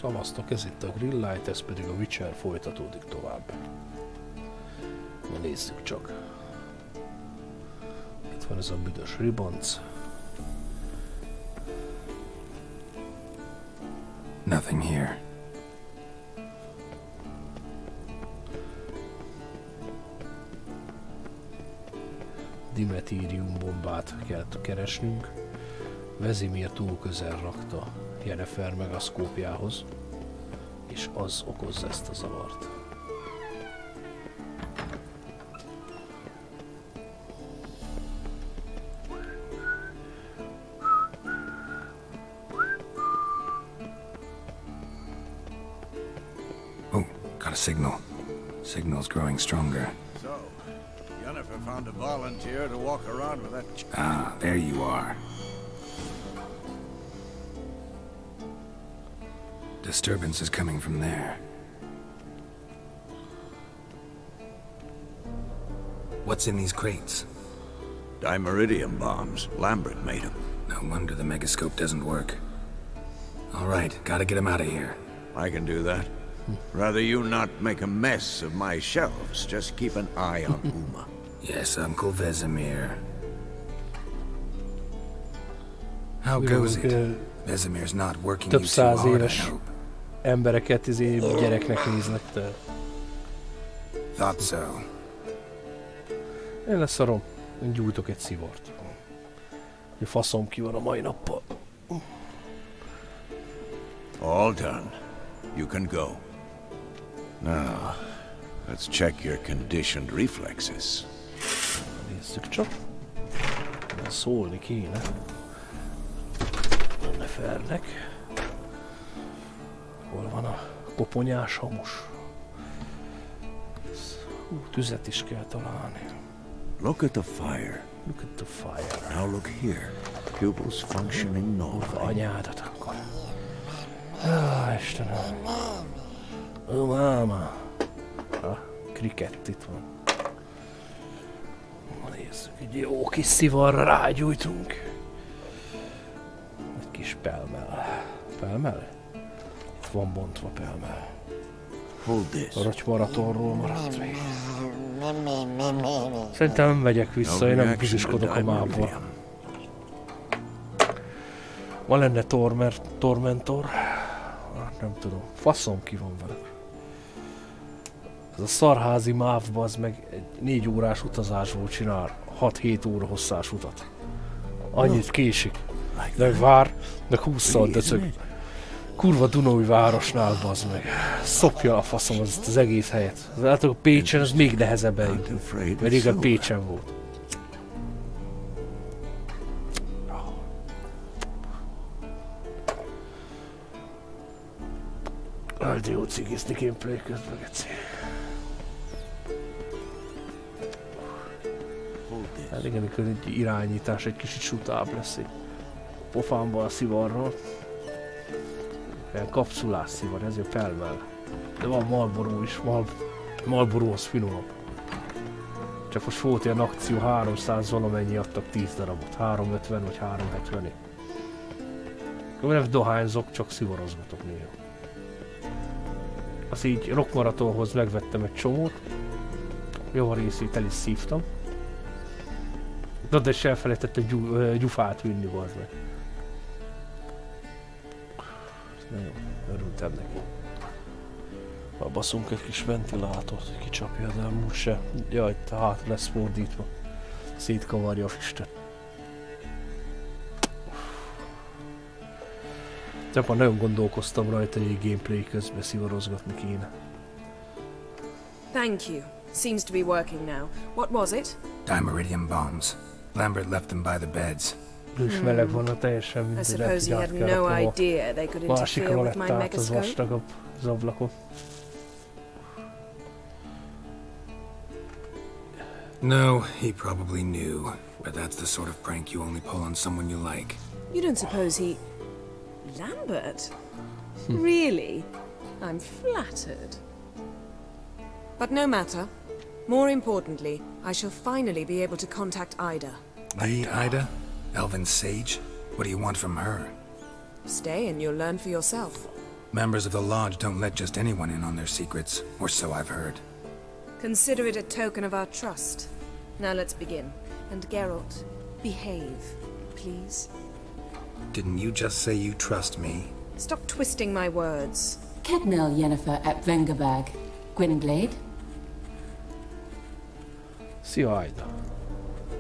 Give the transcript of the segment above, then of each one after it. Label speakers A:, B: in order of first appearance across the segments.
A: Szavaztok, ez itt a Greenlight, ez pedig a Witcher folytatódik tovább. Na nézzük csak. Itt van ez a büdös ribanc.
B: Nothing here.
A: Dimetírium bombát kell keresnünk. Vezimir túl közel rakta Yennefer megaszkópjához, és az okozza ezt a zavart.
B: Oh, got a signal. Signal's growing stronger.
C: So, Yennefer found a volunteer to walk around with that.
B: Ah, there you are. Disturbance is coming from there. What's in these crates?
C: Dimeridium bombs. Lambert made them.
B: No wonder the megascope doesn't work. All right, gotta get him out of here.
C: I can do that. Rather you not make a mess of my shelves. Just keep an eye on Uma.
B: Yes, Uncle Vesemir. How goes it? Vesemir's not working you too hard, I hope.
A: Embereket gyereknek néznek te.
B: Thought so.
A: Én leszarom. Én gyújtok egy szivart. A faszom ki van a mai nappal.
C: All done. You can go. Now, let's check your conditioned reflexes.
A: Nézzük csak. Szólni kéne. Yennefernek. Hol van a koponyás hamus? Tüzet is kell találni.
C: Look at the fire.
A: Look at the fire.
C: Now look here. Pupils functioning normally.
A: Anyádat akkor. Istenem. Ó, máma. Krikett itt van. Nézzük, egy jó kis szivarra rágyújtunk. Egy kis pelmel. Pelmel? Itt van bontva pelmel. A rotymaratonról maradt még. Szerintem nem megyek vissza, én nem buzsiskodok a mába. Van lenne Tormentor? Nem tudom. Faszom ki van vele. Ez a szarházi mávba az meg egy 4 órás utazásból csinál 6-7 óra hosszás utat. Annyit késik. De vár, de 20-szal döcög. Kurva Dunói városnál, bazd meg. Szopja a faszom az egész helyet. Látok, a Pécsen az még nehezebb eljutni. Mert régen Pécsen volt. De jó cigizni gameplay közben, geci. Hát igen, amikor egy irányítás egy kicsit sutább lesz egy pofámban a szivarról. Ilyen kapszulás szivar, ezért felmel. De van Marlboro is, Marlborohoz finomabb. Csak most volt ilyen akció, 300 valamennyi adtak 10 darabot. 350 vagy 370-ig. Nem dohányzok, csak szivarozgatok néha. Azt így rockmaratonhoz megvettem egy csomót. Jó a részét el is szívtam. De is elfelejtettem gyufát vinni, bazd meg. Nagyon örültem neki. Baszunk egy kis ventilátort, kicsapja, de amúgy se. Jaj, hát lesz fordítva. Szétkavarja a füstöt. Csak nagyon gondolkoztam rajta, hogy egy gameplay közben szivarozgatni kéne.
D: Thank you. Seems to be working now. What was it?
B: Dimeridium bombs. Lambert left them by the beds.
A: És meleg van a teljesen, mint
D: I suppose he had no idea they could interfere with my megascope.
A: Vastagabb az ablakon.
B: No, he probably knew. But that's the sort of prank you only pull on someone you like.
D: You don't suppose he... Lambert? Really? I'm flattered. But no matter. More importantly, I shall finally be able to contact Ida.
B: Ida? Elven sage? What do you want from her?
D: Stay and you'll learn for yourself.
B: Members of the Lodge don't let just anyone in on their secrets, or so I've heard.
D: Consider it a token of our trust. Now let's begin. And Geralt, behave, please.
B: Didn't you just say you trust me?
D: Stop twisting my words.
E: Kednel Yennefer at Vengerberg. Gwynblade?
A: Szia, Ida.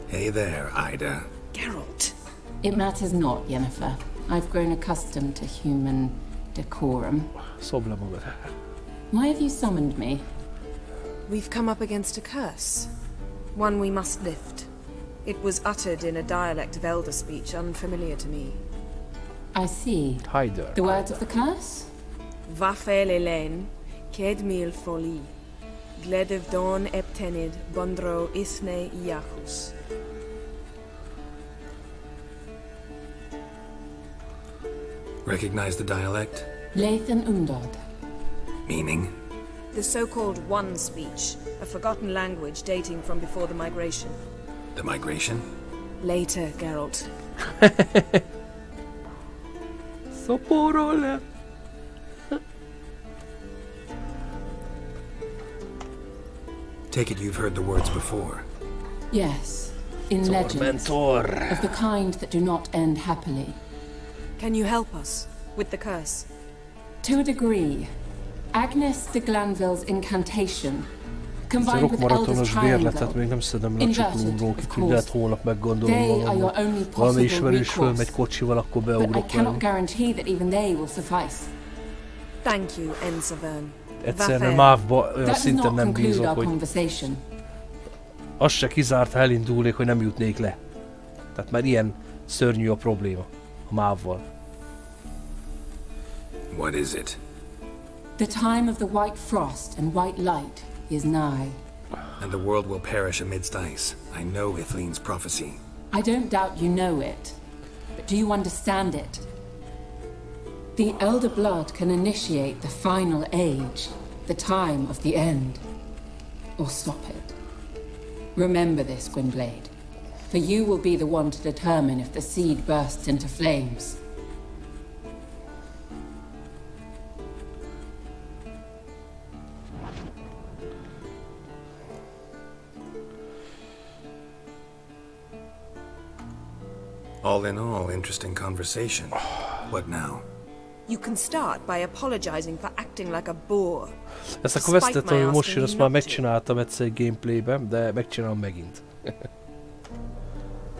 B: Hey there, Ida.
D: Geralt.
E: It matters not, Yennefer. I've grown accustomed to human decorum.
A: Szobd le magad.
E: Why have you summoned me?
D: We've come up against a curse. One we must lift. It was uttered in a dialect of Elder speech unfamiliar to me.
E: I see.
A: Hyder.
E: The words of the curse?
D: Vafel Elaine, Ked mil foli. Gledev don eptenid, bondro isne iachus.
B: Recognize the dialect?
E: Lathan Undod.
B: Meaning?
D: The so-called One speech, a forgotten language dating from before the migration.
B: The migration?
D: Later, Geralt.
A: Szoporol.
B: Take it you've heard the words before.
E: Yes. In legends.
A: Tormentor.
E: Of the kind that do not end happily.
D: Can you help us with the curse?
E: To a degree. Agnes de Glanville's incantation, combined
A: Zerok
E: with
A: maraton
E: Elder's
A: az bérletet
E: triangle,
A: még nem szedem le a
E: inverted,
A: csiklómról,
E: of
A: kicsit
E: course.
A: lehet holnap meggondolom
E: They are
A: magam.
E: your only
A: Valami
E: possible
A: ismerős fölmegy
E: recourse.
A: kocsival, akkor
E: But I
A: beugrok
E: cannot
A: velük.
E: guarantee that even they will suffice.
D: Thank you, Ensavern.
A: Egyszerűen mávba olyan
E: That does
A: szinten
E: not
A: nem
E: conclude
A: bízok,
E: our
A: hogy
E: conversation.
A: az se kizárt, ha elindulnék, hogy nem jutnék le. Tehát már ilyen szörnyű a probléma a mávval.
B: What is it?
E: The time of the white frost and white light is nigh.
B: And the world will perish amidst ice. I know Ithleen's prophecy.
E: I don't doubt you know it, but do you understand it? The elder blood can initiate the final age, the time of the end, or stop it. Remember this, Gwynblade, for you will be the one to determine if the seed bursts into flames.
B: All in all, interesting conversation. What now?
D: You can start by apologizing for acting like a bore.
A: Ezt a questet, ami most jön, azt már megcsináltam egyszer egy gameplayben, de megcsinálom megint.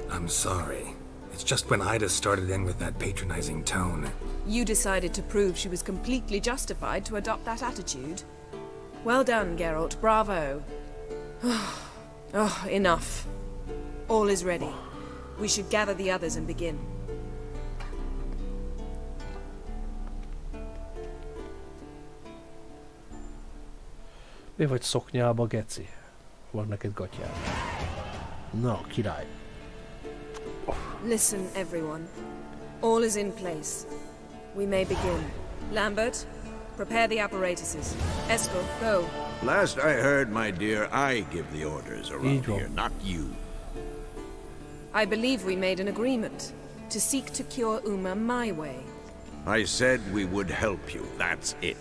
B: I'm sorry. It's just when Ida started in with that patronizing tone.
D: You decided to prove she was completely justified to adopt that attitude. Well done, Geralt. Bravo. Oh, enough. All is ready. We should gather the others and begin.
A: Mi vagy szoknyába, geci? Van neked gatyád. Na, király.
D: Listen, everyone. All is in place. We may begin. Lambert, prepare the apparatuses. Eskel, go.
C: Last I heard, my dear, I give the orders around
A: Így van.
C: here, not you.
D: I believe we made an agreement to seek to cure Uma my way.
C: I said we would help you, that's it.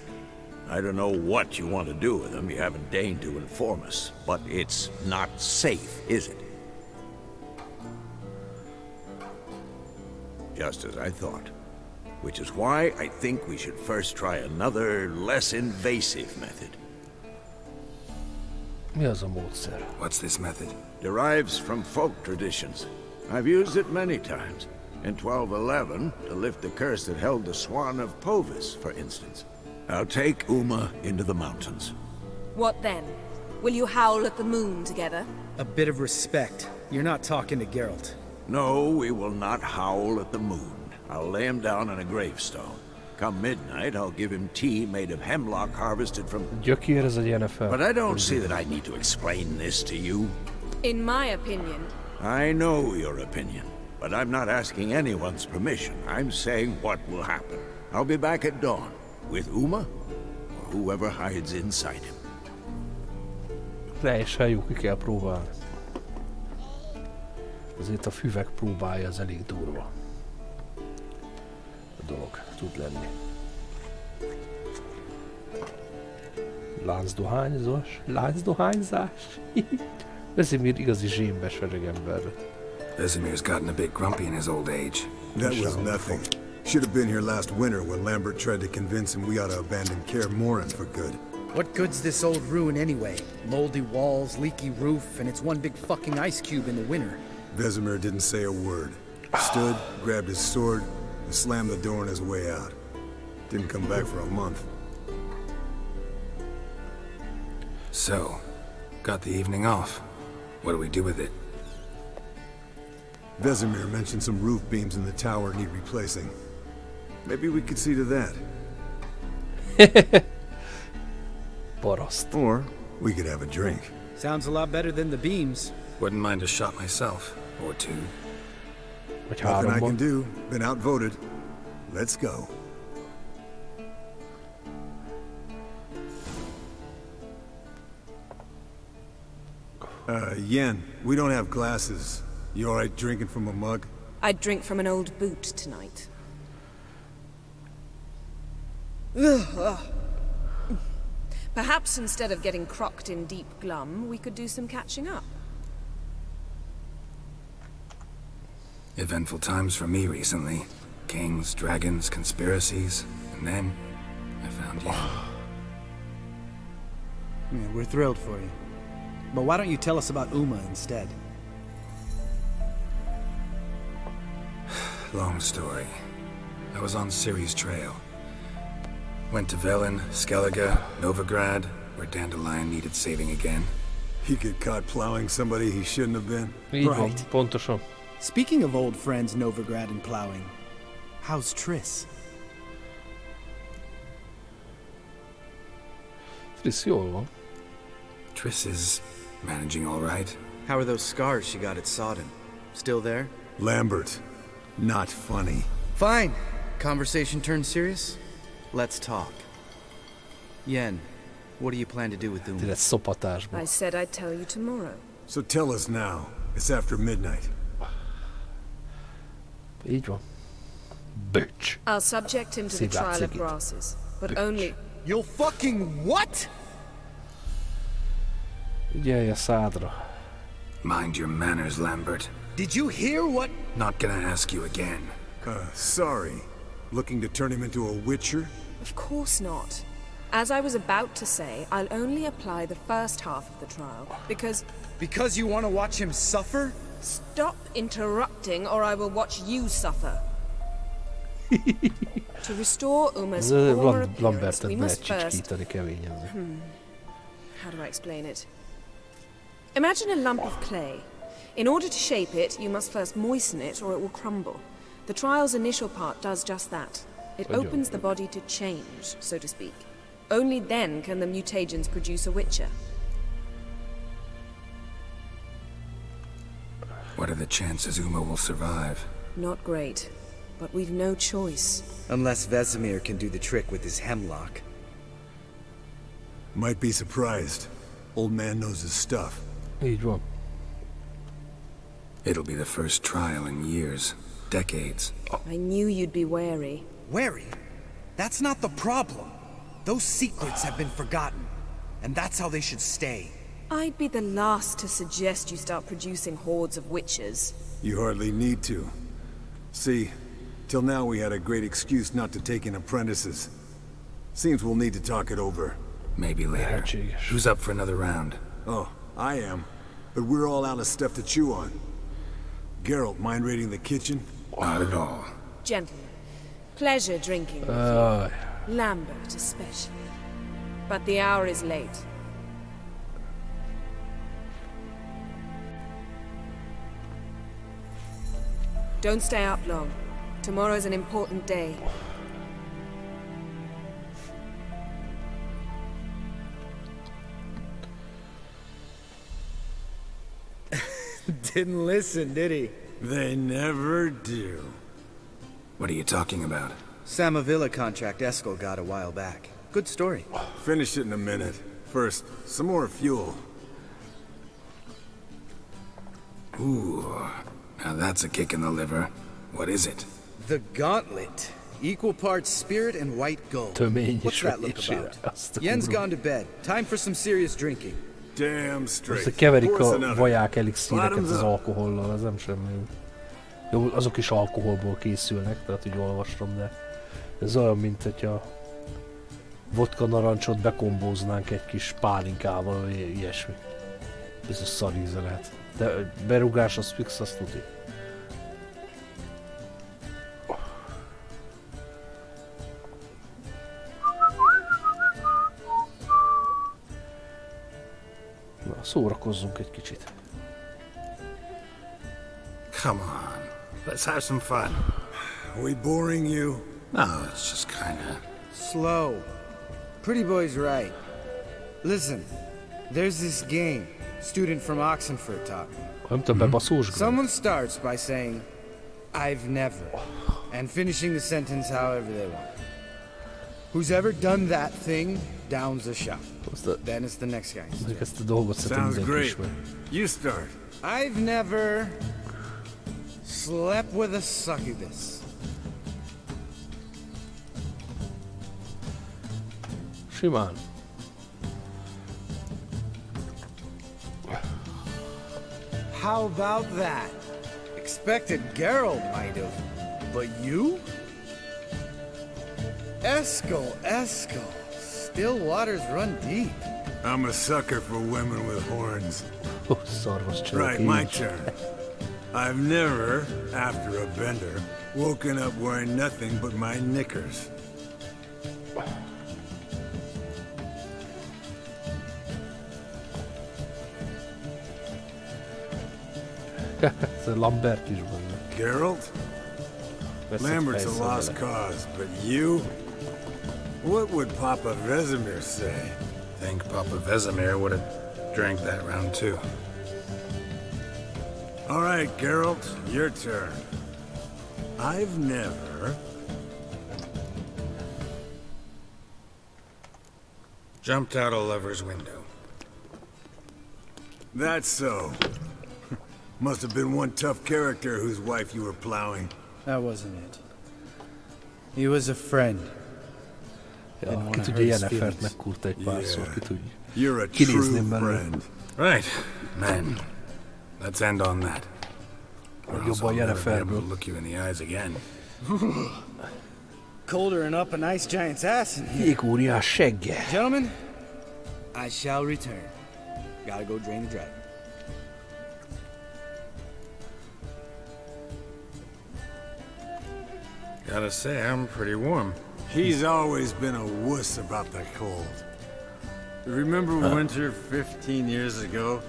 C: I don't know what you want to do with them, you haven't deigned to inform us, but it's not safe, is it? Just as I thought. Which is why I think we should first try another, less invasive method.
A: Mi az a módszer?
B: What's this method?
C: Derives from folk traditions. I've used it many times. In 1211, to lift the curse that held the Swan of Povis, for instance. I'll take Uma into the mountains.
D: What then? Will you howl at the moon together?
F: A bit of respect. You're not talking to Geralt.
C: No, we will not howl at the moon. I'll lay him down on a gravestone. Come midnight, I'll give him tea made of hemlock harvested from...
A: Gyökér ez egy Yennefer.
C: But I don't see that I need to explain this to you.
D: In my opinion...
C: I know your opinion, but I'm not asking anyone's permission. I'm saying what will happen. I'll be back at dawn, with Uma, or whoever hides inside him.
A: Teljesen jó, ki kell próbálni. Azért a füvek próbálja, az elég durva. A dolog tud lenni. Láncdohányzás. Vesemir igazi zsémbes öreg ember lett.
B: Vesemir's gotten a bit grumpy in his old age.
G: That was nothing. Should have been here last winter when Lambert tried to convince him we ought to abandon Kaer Morhen for good.
F: What good's this old ruin anyway? Moldy walls, leaky roof, and it's one big fucking ice cube in the winter.
G: Vesemir didn't say a word. Stood, grabbed his sword, and slammed the door on his way out. Didn't come back for a month.
B: So, got the evening off. What do we do with it?
G: Vesemir mentioned some roof beams in the tower need replacing. Maybe we could see to that.
A: Paraszt.
G: Or we could have a drink.
F: Sounds a lot better than the beams.
B: Wouldn't mind a shot myself. Or two.
A: Vagy
G: Nothing I can
A: háromban.
G: do. Been outvoted. Let's go. Yen, we don't have glasses. You alright drinking from a mug?
D: I'd drink from an old boot tonight. Perhaps instead of getting crocked in deep glum, we could do some catching up.
B: Eventful times for me recently. Kings, dragons, conspiracies. And then, I found you.
F: Yeah, we're thrilled for you. But why don't you tell us about Uma instead?
B: Long story. I was on Ciri's trail. Went to Velen, Skellige, Novigrad, where Dandelion needed saving again.
G: He get caught plowing somebody he shouldn't have been.
A: Így van,
F: Right.
A: pontosan.
F: Speaking of old friends Novigrad and plowing, how's Triss?
A: Triss jól van.
B: Triss is managing all right.
H: How are those scars she got at Sodden? Still there?
G: Lambert. Not funny.
H: Fine. Conversation turned serious? Let's talk. Yen, what do you plan to do with Uma?
A: Tényleg szopatásban.
D: I said I'd tell you tomorrow.
G: So tell us now. It's after midnight.
A: Így van. Böcs.
D: I'll subject him to the
A: Szívlát
D: trial of
A: szigit.
D: grasses, but only...
F: You'll fucking what?
A: Ügyelj a szádra.
B: Mind your manners, Lambert.
F: Did you hear what?
B: Not gonna ask you again.
G: Sorry. Looking to turn him into a witcher?
D: Of course not. As I was about to say, I'll only apply the first half of the trial, because...
F: Because you want to watch him suffer?
D: Stop interrupting, or I will watch you suffer. To restore Uma's former appearance,
A: Lambertet
D: we
A: lehet
D: must first...
A: csicskítani keményen.
D: How do I explain it? Imagine a lump of clay. In order to shape it, you must first moisten it, or it will crumble. The trial's initial part does just that. It opens the body to change, so to speak. Only then can the mutagens produce a witcher.
B: What are the chances Uma will survive?
D: Not great, but we've no choice.
H: Unless Vesemir can do the trick with his hemlock.
G: Might be surprised. Old man knows his stuff.
A: Így van.
B: It'll be the first trial in years. Decades.
D: I knew you'd be wary.
F: Wary? That's not the problem. Those secrets have been forgotten, and that's how they should stay.
D: I'd be the last to suggest you start producing hordes of witches.
G: You hardly need to. See, till now we had a great excuse not to take in apprentices. Seems we'll need to talk it over.
B: Maybe later.
A: Lehetséges.
B: Who's up for another round?
G: Oh, I am. But we're all out of stuff to chew on. Geralt, mind raiding the kitchen?
B: Not at all.
D: Gentlemen, pleasure drinking with
A: Aj,
D: you. Lambert especially. But the hour is late. Don't stay up long. Tomorrow's an important day.
F: Didn't listen, did he?
G: They never do.
B: What are you talking about?
H: Samavilla contract Eskel got a while back. Good story.
G: Finish it in a minute. First, some more fuel.
B: Ooh, now that's a kick in the liver. What is it?
H: The gauntlet. Equal parts spirit and white gold.
A: Tömény
H: What's
A: és
H: that look
A: végsére.
H: about?
A: Azt a
H: Yen's
A: kurva.
H: gone to bed. Time for some serious drinking.
C: Damn
A: Azt
C: straight.
A: keverik
C: Pour us
A: a
C: another.
A: vaják elixíreket
C: Bottoms
A: az
C: up.
A: alkohollal, az nem semmi. Jó, azok is alkoholból készülnek, tehát úgy olvastam, de ez olyan, mint hogyha vodka narancsot bekombóznánk egy kis pálinkával, vagy ilyesmi. Ez a szar íze lehet. De berugás az fix, azt tudni. Na, szórakozzunk egy kicsit.
B: Come on. Let's have some fun.
C: Are we boring you?
B: No, it's just kinda...
H: Slow. Pretty boy's right. Listen, there's this game. Student from Oxenford taught me.
A: Nem több bebaszós gond.
H: Someone starts by saying, I've never, and finishing the sentence however they want. Who's ever done that thing downs a shot. Then it's the next guy's turn.
A: Ezt a dolgot szerintem
C: Sounds
A: mindenki
C: great.
A: ismer.
C: You start.
H: I've never slept with a succubus.
A: Simán.
H: How about that? Expected Geralt might have, but you? Eskel. Still waters run deep.
C: I'm a sucker for women with horns.
A: Ó, szarvas csörök.
C: Right, my turn. I've never, after a bender, woken up wearing nothing but my knickers.
A: Ez a Lambert is benne.
C: Geralt?
A: Vesz
C: Lambert's a
A: fejszal
C: lost
A: vele.
C: cause, but you? What would Papa Vesemir say?
B: Think Papa Vesemir would have drank that round too.
C: All right, Geralt, your turn. I've never...
B: Jumped out a lover's window.
C: That's so. Must have been one tough character whose wife you were plowing.
H: That wasn't it. He was a friend.
A: Ja, ki tudja, Yennefer-t megkurta egy párszor, ki tudja.
C: You're a
A: Kinézném
C: true
A: belőle.
C: friend.
B: Right, men. Let's end on that. Or else
A: Jobban
B: I'll never be able to
A: Yenneferből.
B: look you in the eyes again.
H: Colder than up a nice giant's ass in here.
A: Jégóriás segge.
H: Gentlemen, I shall return. Gotta go drain the dragon.
B: Gotta say, I'm pretty warm.
C: He's always been a wuss about the cold. Remember winter 15 years ago,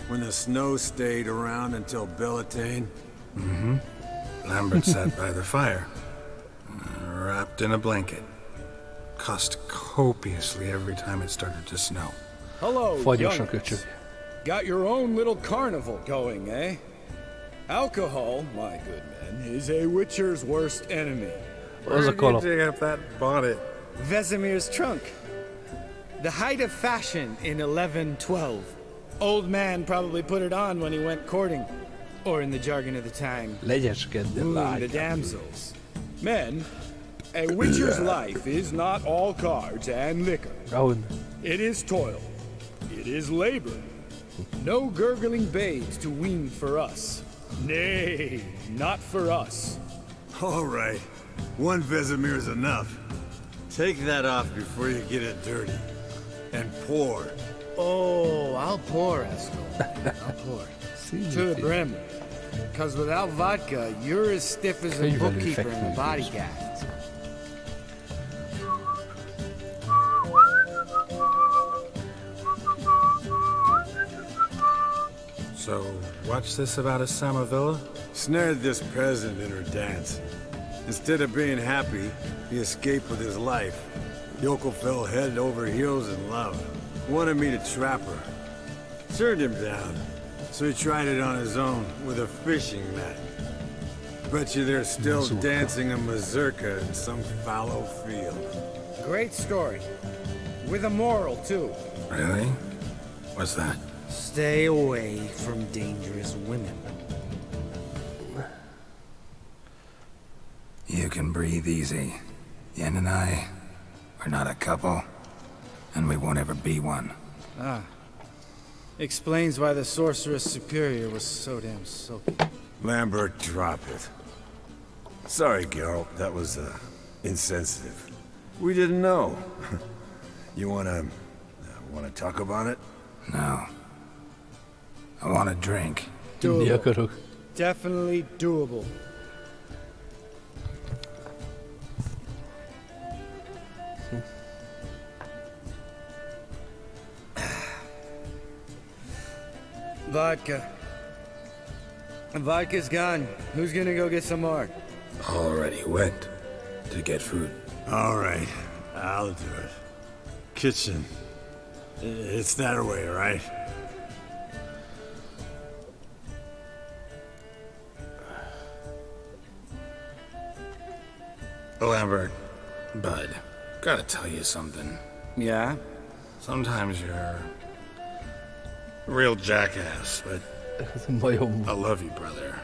C: when the snow stayed around until Bellatane?
B: Mm-hmm. Lambert sat by the fire, wrapped in a blanket. Cussed copiously every time it started to snow.
F: Hello,
A: Fagyos a
F: young'uns.
A: köcsög.
F: Got your own little carnival going, eh? Alcohol, my good men, is a witcher's worst enemy.
A: Az a kalap.
B: dig up that bonnet?
H: Vesemir's trunk. The height of fashion in 1112. Old man probably put it on when he went courting. Or in the jargon of the time,
A: Legyeskedjen,
H: wooing the
A: lány.
H: damsels.
F: Men, a witcher's life is not all cards and liquor.
A: Ahogy.
F: It is toil. It is labor. No gurgling babes to wean for us. Nay, not for us.
C: All right, one Vesemir is enough. Take that off before you get it dirty. And pour.
H: Oh, I'll pour, Eskel. I'll pour. To the brim. Because without vodka, you're as stiff as a
A: Könyvelő
H: bookkeeper in the
A: fekvőgépz.
H: bodyguard.
B: So, what's this about a Samavilla?
C: Snared this peasant in her dance. Instead of being happy, he escaped with his life. Yokel fell head over heels in love. Wanted me to trap her. Turned him down. So he tried it on his own with a fishing net. Bet you they're still dancing a mazurka in some fallow field.
H: Great story. With a moral, too.
B: Really? What's that?
H: Stay away from dangerous women.
B: You can breathe easy. Yen and I, we're not a couple, and we won't ever be one.
H: Ah. Explains why the Sorceress Superior was so damn soapy.
G: Lambert, drop it. Sorry, Geralt. That was, insensitive. We didn't know. You wanna talk about it?
B: No. I want a drink.
H: Doable. Definitely doable. Vodka. Vodka's gone. Who's gonna go get some more?
B: Already went to get food.
G: All right, I'll do it. Kitchen. It's that way, right?
B: Lambert, bud, gotta tell you something.
H: Yeah?
B: Sometimes you're a real jackass, but I love you, brother.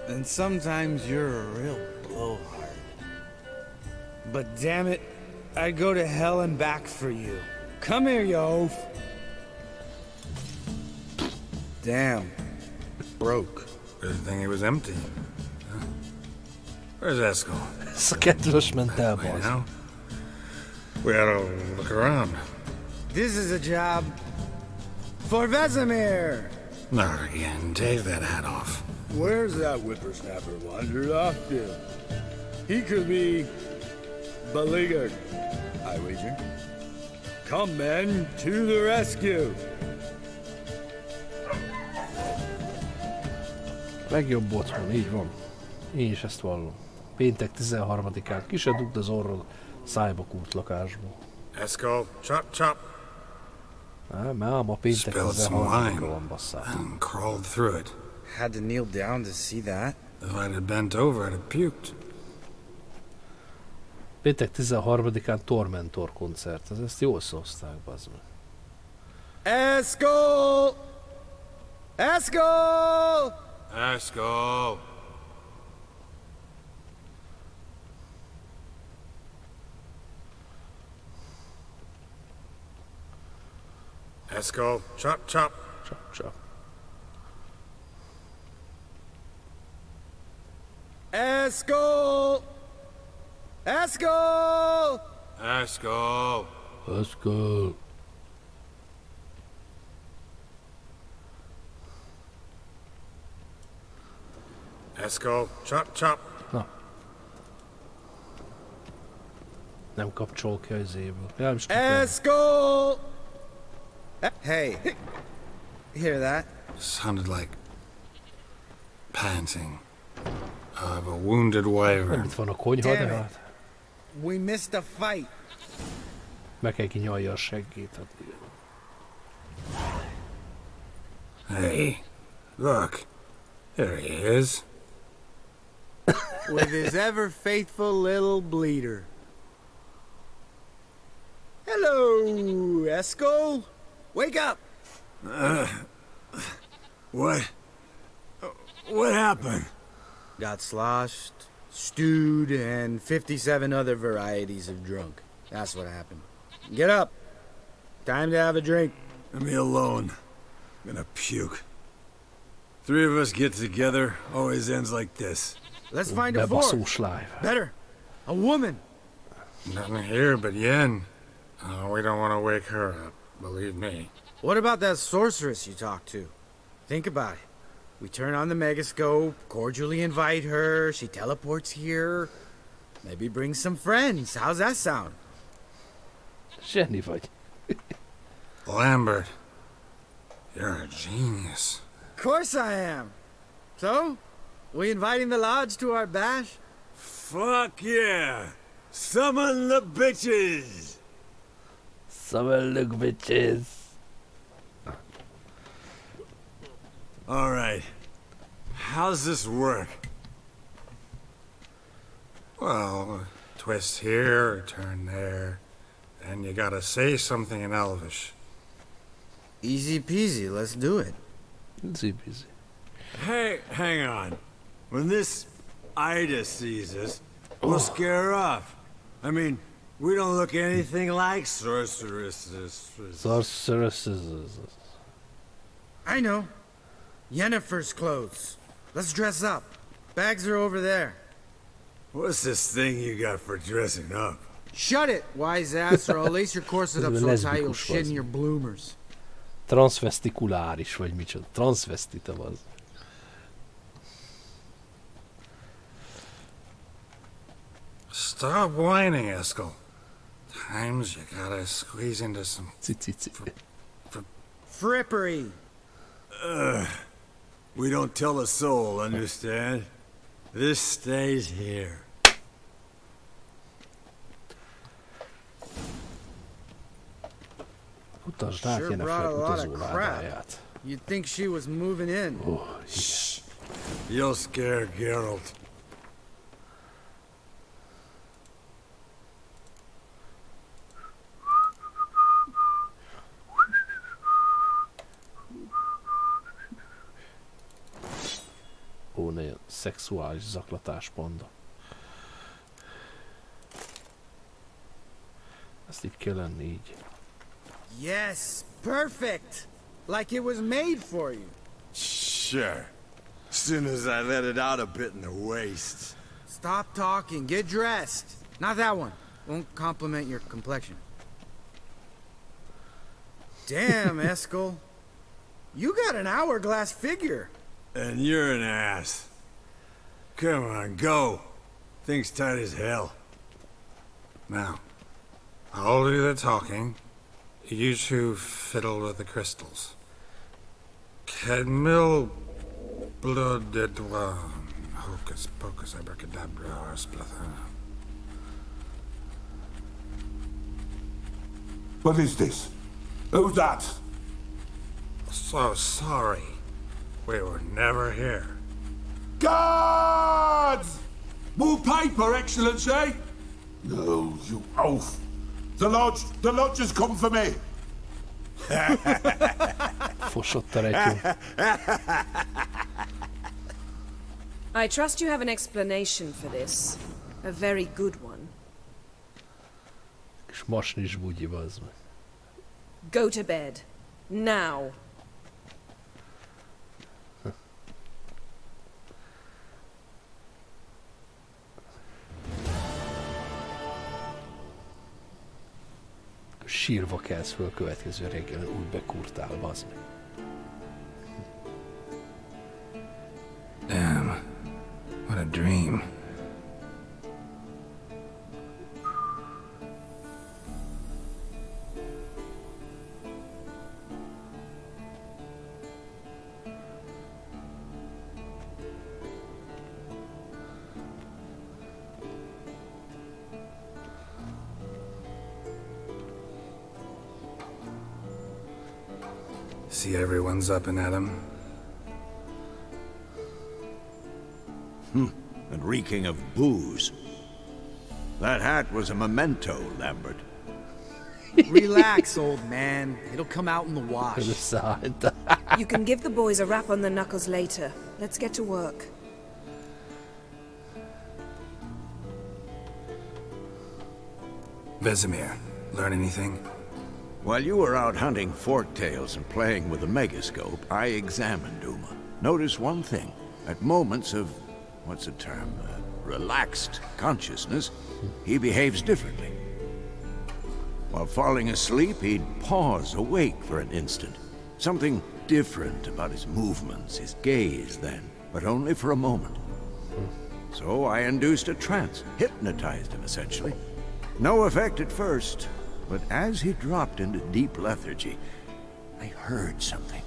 H: And sometimes you're a real blowhard. But damn it, I'd go to hell and back for you. Come here, you oaf. Damn. Broke.
B: Good thing it was empty. Huh? Where's Eskel?
A: Szaketves ment el,
B: You
A: bazd.
B: know? We ought to look around.
H: This is a job for Vesemir.
B: Not again. Take that hat off.
F: Where's that whippersnapper wandered off to? He could be beleaguered, I wager. Come, men, to the rescue!
A: Legjobb otthon, így van. Én is ezt vallom. Péntek 13-án ki se dugd az orrod szájba kúrt lakásból.
B: Eskel, chop, chop.
A: Ám a péntek
B: Spilled some
A: 13-án
B: wine
A: van, basszát.
B: and crawled through it.
H: Had to kneel down to see that.
B: If I'd have bent over, I'd have puked.
A: Péntek 13-án Tormentor koncert. Ezt jól szózták, bazd meg.
H: Eskel! Eskel!
B: Eskel! Eskel, chop, chop.
A: Csap, csap.
H: Eskel! Eskel!
B: Eskel!
A: Let's go.
B: Eskel, chop, chop.
A: Na. Nem kapcsol ki a izéből. Ja, nem is tudtam.
H: Eskel! Hey, hear that?
B: Sounded like panting of a wounded wyvern.
A: Itt van a konyha, de
H: Damn it.
A: hát
H: We missed a fight.
A: meg kell kinyalja a seggét. Hát igen.
B: Hey, look. There he is.
H: With his ever faithful little bleeder. Hello, Eskel. Wake up.
G: What happened?
H: Got sloshed, stewed, and 57 other varieties of drunk. That's what happened. Get up. Time to have a drink.
G: Leave me alone. I'm gonna puke. Three of us get together, always ends like this.
H: Let's find a fourth.
A: Bebaszós live.
H: Better. A woman.
B: Nothing here but Yen. We don't want to wake her up, believe me.
H: What about that sorceress you talked to? Think about it. We turn on the megascope, cordially invite her, she teleports here. Maybe bring some friends. How's that sound?
A: Zseni vagy.
B: Lambert, you're a genius.
H: Of course I am. So, we inviting the lodge to our bash?
G: Fuck yeah! Summon the bitches!
A: Summon the bitches.
G: All right. How's this work?
B: Well, twist here, turn there, and you gotta say something in Elvish.
H: Easy peasy, let's do it.
A: Easy peasy.
G: Hey, hang on. When this Ida sees us, We'll scare her off. I mean, we don't look anything like sorceresses.
H: I know. Yennefer's clothes. Let's dress up. Bags are over there.
G: What's this thing you got for dressing up?
H: Shut it, wise ass, or I'll lace your corset up so tight you'll shit in your bloomers.
A: Transvestikuláris, vagy micsoda. Transvestita az.
B: Stop whining, Eskel. Times you gotta squeeze into some
H: frippery.
G: We don't tell a soul, understand? This stays here.
A: Utasd át Yennefer utazóládáját.
H: You'd think she was moving in.
G: Shh. You'll scare Geralt.
A: Ó, nagyon szexuális zaklatás panda. Ezt így kell lenni, így.
H: Yes, perfect. Like it was made for you.
G: Sure. As soon as I let it out a bit in the waist.
H: Stop talking, get dressed. Not that one. Won't compliment your complexion. Damn, Eskel. You got an hourglass figure.
G: And you're an ass. Come on, go. Thing's tight as hell.
B: Now, I'll do the talking. You two fiddle with the crystals. Cadmil blood de doigt. Hocus pocus abracadabra splatha.
I: What is this? Who's that?
B: So sorry. We were never here.
I: Guards! More paper, Excellency! No, you oaf. The lodge has come for me.
A: Fosott a retyó.
D: I trust you have an explanation for this. A very good one.
A: És masnis bugyi, bazd meg.
D: Go to bed. Now.
A: Sírva kelsz föl a következő reggel, úgy bekurtál, bazd meg.
B: Damn. What a dream. See everyone's up and at 'em.
C: And reeking of booze. That hat was a memento, Lambert.
H: Relax, old man. It'll come out in the wash.
D: You can give the boys a rap on the knuckles later. Let's get to work.
B: Vesemir, learn anything?
C: While you were out hunting forktails and playing with the megascope, I examined Uma. Notice one thing. At moments of, what's the term, relaxed consciousness, he behaves differently. While falling asleep, he'd pause awake for an instant. Something different about his movements, his gaze then, but only for a moment. So I induced a trance, hypnotized him essentially. No effect at first, but as he dropped into deep lethargy, I heard something.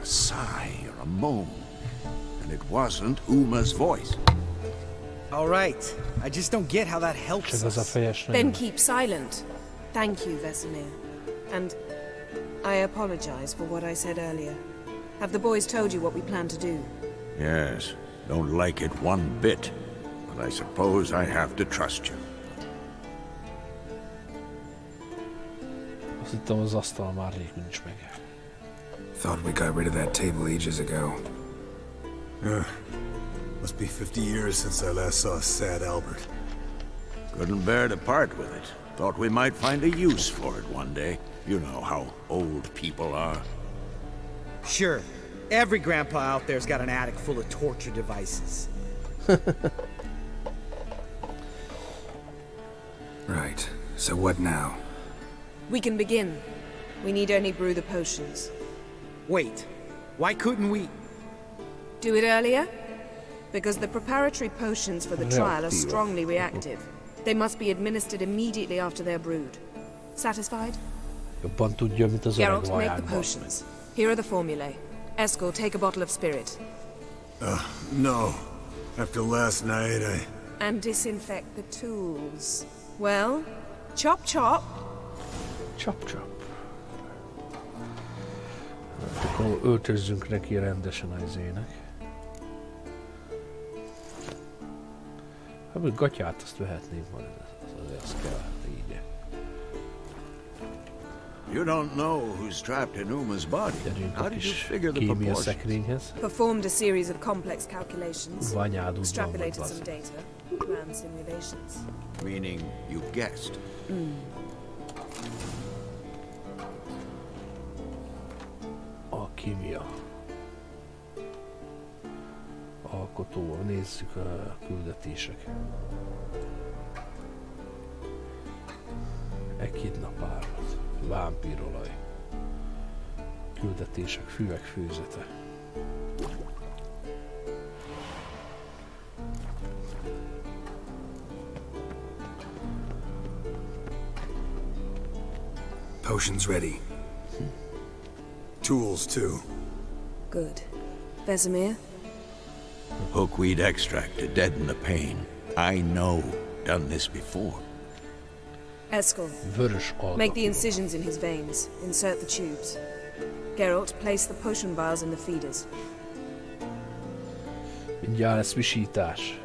C: A sigh or a moan. And it wasn't Uma's voice.
H: All right. I just don't get how that helps us.
D: Then keep silent. Thank you, Vesemir. And I apologize for what I said earlier. Have the boys told you what we plan to do?
C: Yes. Don't like it one bit. But I suppose I have to trust you.
A: Azt hittem, az asztal már rég nincs meg.
B: Thought we got rid of that table ages ago.
G: Must be 50 years since I last saw sad Albert.
C: Couldn't bear to part with it. Thought we might find a use for it one day. You know how old people are.
H: Sure. Every grandpa out there's got an attic full of torture devices.
B: Right. So what now?
D: We can begin. We need only brew the potions.
H: Wait. Why couldn't we...
D: Do it earlier? Because the preparatory potions for the trial are strongly reactive. They must be administered immediately after they're brewed. Satisfied?
A: Jobban tudja, mint az öreg
D: Geralt, make the
A: vajákban.
D: potions. Here are the formulae. Eskel, take a bottle of spirit.
G: No. After last night,
D: And disinfect the tools. Well, chop chop.
A: Csap, csap. Hát akkor öltözzünk neki rendesen az izének. Hát még gatyát azt vehetnénk majd, azért az kell, így.
C: You don't know who's trapped in Uma's body.
A: Gyerünk
C: How
A: a
C: did you
A: kis
C: figure the
A: kémia
C: proportions?
A: szekrényhez.
D: Performed a series of complex calculations.
A: Vanyádudban
D: Extrapolated
A: van
D: some
A: az.
D: data. Ran simulations.
C: Meaning you guessed.
A: Alkímia. Alkotó, nézzük a küldetések. Ekidnapárlat, vámpírolaj. Küldetések, füvek főzete.
B: Potions ready.
G: tools too.
D: Good. Vesemir?
C: Hookweed extract to deaden the pain. I know. Done this before.
D: Eskel,
A: Vörös alga.
D: make the incisions in his veins. Insert the tubes. Geralt, place the potion vials in the feeders.
A: Mindjárt lesz visítás.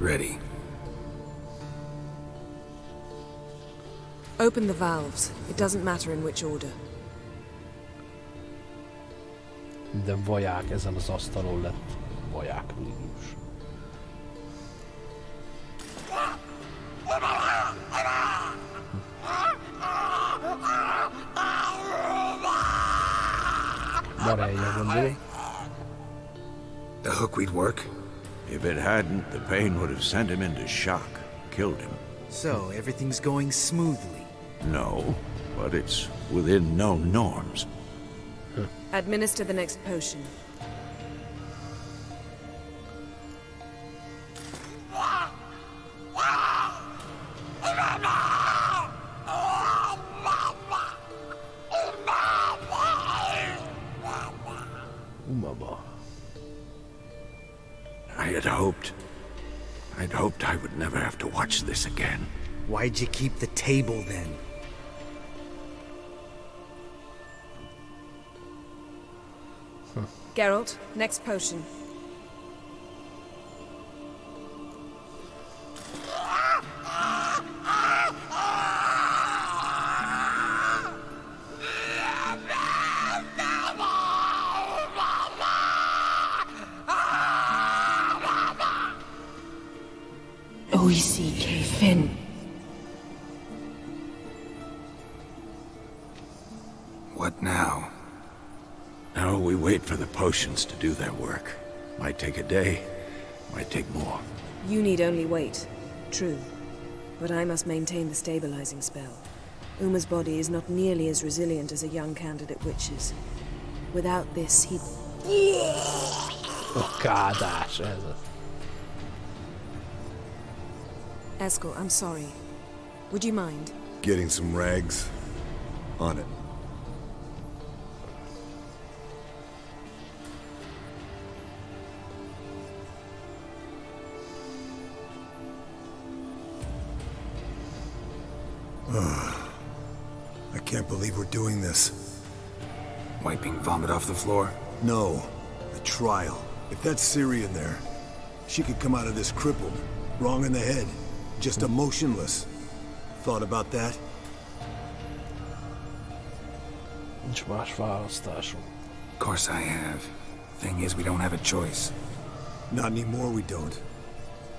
B: Ready.
D: Open the valves. It doesn't matter in which order.
A: Minden vaják ezen az asztalon lett vaják légiós. Barelja gondolom.
B: The hookweed work?
C: If it hadn't, the pain would have sent him into shock, killed him.
H: So, everything's going smoothly.
C: No, but it's within known norms.
D: Administer the next potion.
A: Umaba.
C: I'd hoped I would never have to watch this again.
H: Why'd you keep the table then?
D: Geralt, next potion. Fin.
B: What now?
C: Now we wait for the potions to do their work. Might take a day, might take more.
D: You need only wait. True. But I must maintain the stabilizing spell. Uma's body is not nearly as resilient as a young candidate witch's. Without this, he'd...
A: Oh, kádás ez.
D: Eskel, I'm sorry. Would you mind?
G: Getting some rags. On it. I can't believe we're doing this.
B: Wiping vomit off the floor?
G: No. The trial. If that's Syrian there, she could come out of this crippled, wrong in the head, just emotionless. Thought about that?
A: Nincs más választásunk.
B: Of course I have. Thing is, we don't have a choice.
G: Not anymore, we don't.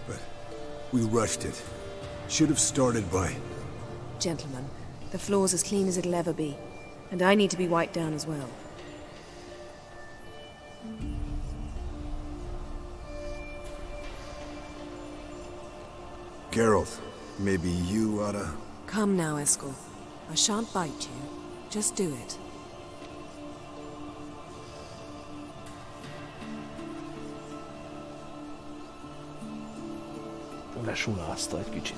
G: But we rushed it. Should have started by...
D: Gentlemen, the floor's as clean as it'll ever be. And I need to be wiped down as well.
G: Geralt, maybe you oughta...
D: Come now, Eskel. I shan't bite you. Just do it.
A: Lesulázta egy kicsit.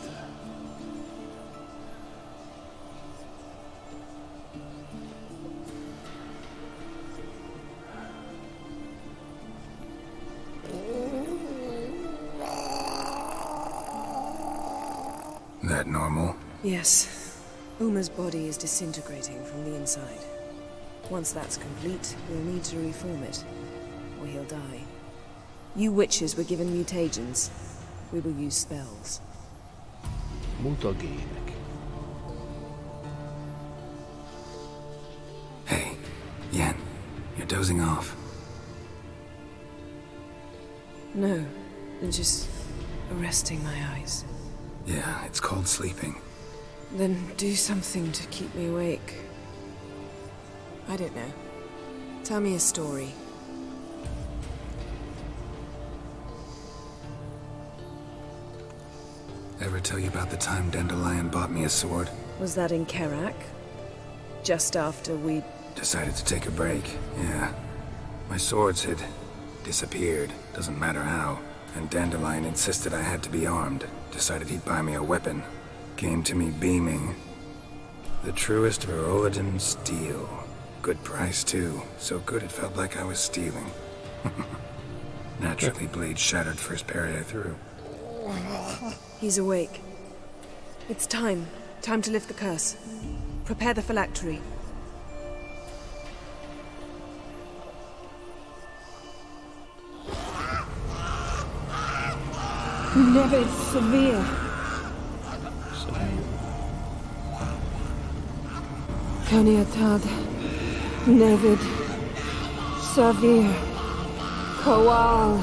B: That normal?
D: Yes. Uma's body is disintegrating from the inside. Once that's complete, we'll need to reform it, or he'll die. You witches were given mutagens. We will use spells.
A: Mutagének.
B: Hey, Yen, you're dozing off.
D: No, I'm just resting my eyes.
B: Yeah, it's called sleeping.
D: Then do something to keep me awake. I don't know. Tell me a story.
B: Ever tell you about the time Dandelion bought me a sword?
D: Was that in Kerak? Just after we...
B: Decided to take a break, yeah. My swords had disappeared, doesn't matter how. And Dandelion insisted I had to be armed. Decided he'd buy me a weapon. Came to me beaming. The truest Verolidan steel. Good price, too. So good it felt like I was stealing. Naturally, blade shattered first parry I threw.
D: He's awake. It's time. Time to lift the curse. Prepare the phylactery. Never severe. Caniatad, Nevid, Savir, Kowal,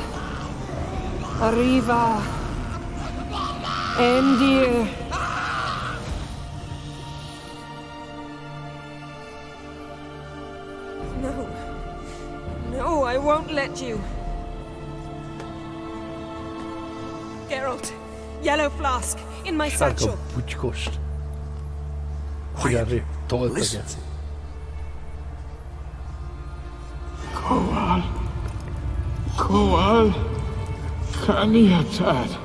D: Arriva, Endir. No. No, I won't let you. Geralt, yellow flask, in my satchel.
A: Sárga butykost. Figyelj, tolt a geci.
I: Kowal, Kaniatad.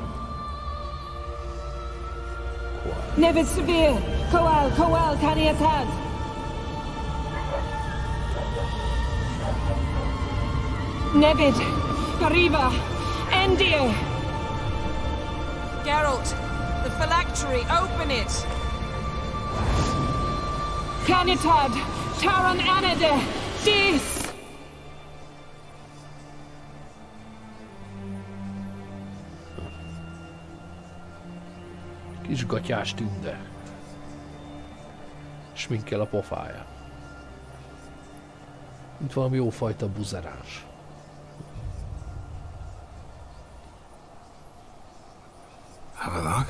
D: Nevid Severe, Kowal, Kaniatad. Nevid, Arriva, Endir. Geralt, the phylactery, open it! Canitad, Taran Anade, Dis!
A: Kis gatyás tünde. Sminkel a pofája. Mint valami jófajta buzeráns.
B: Havelock?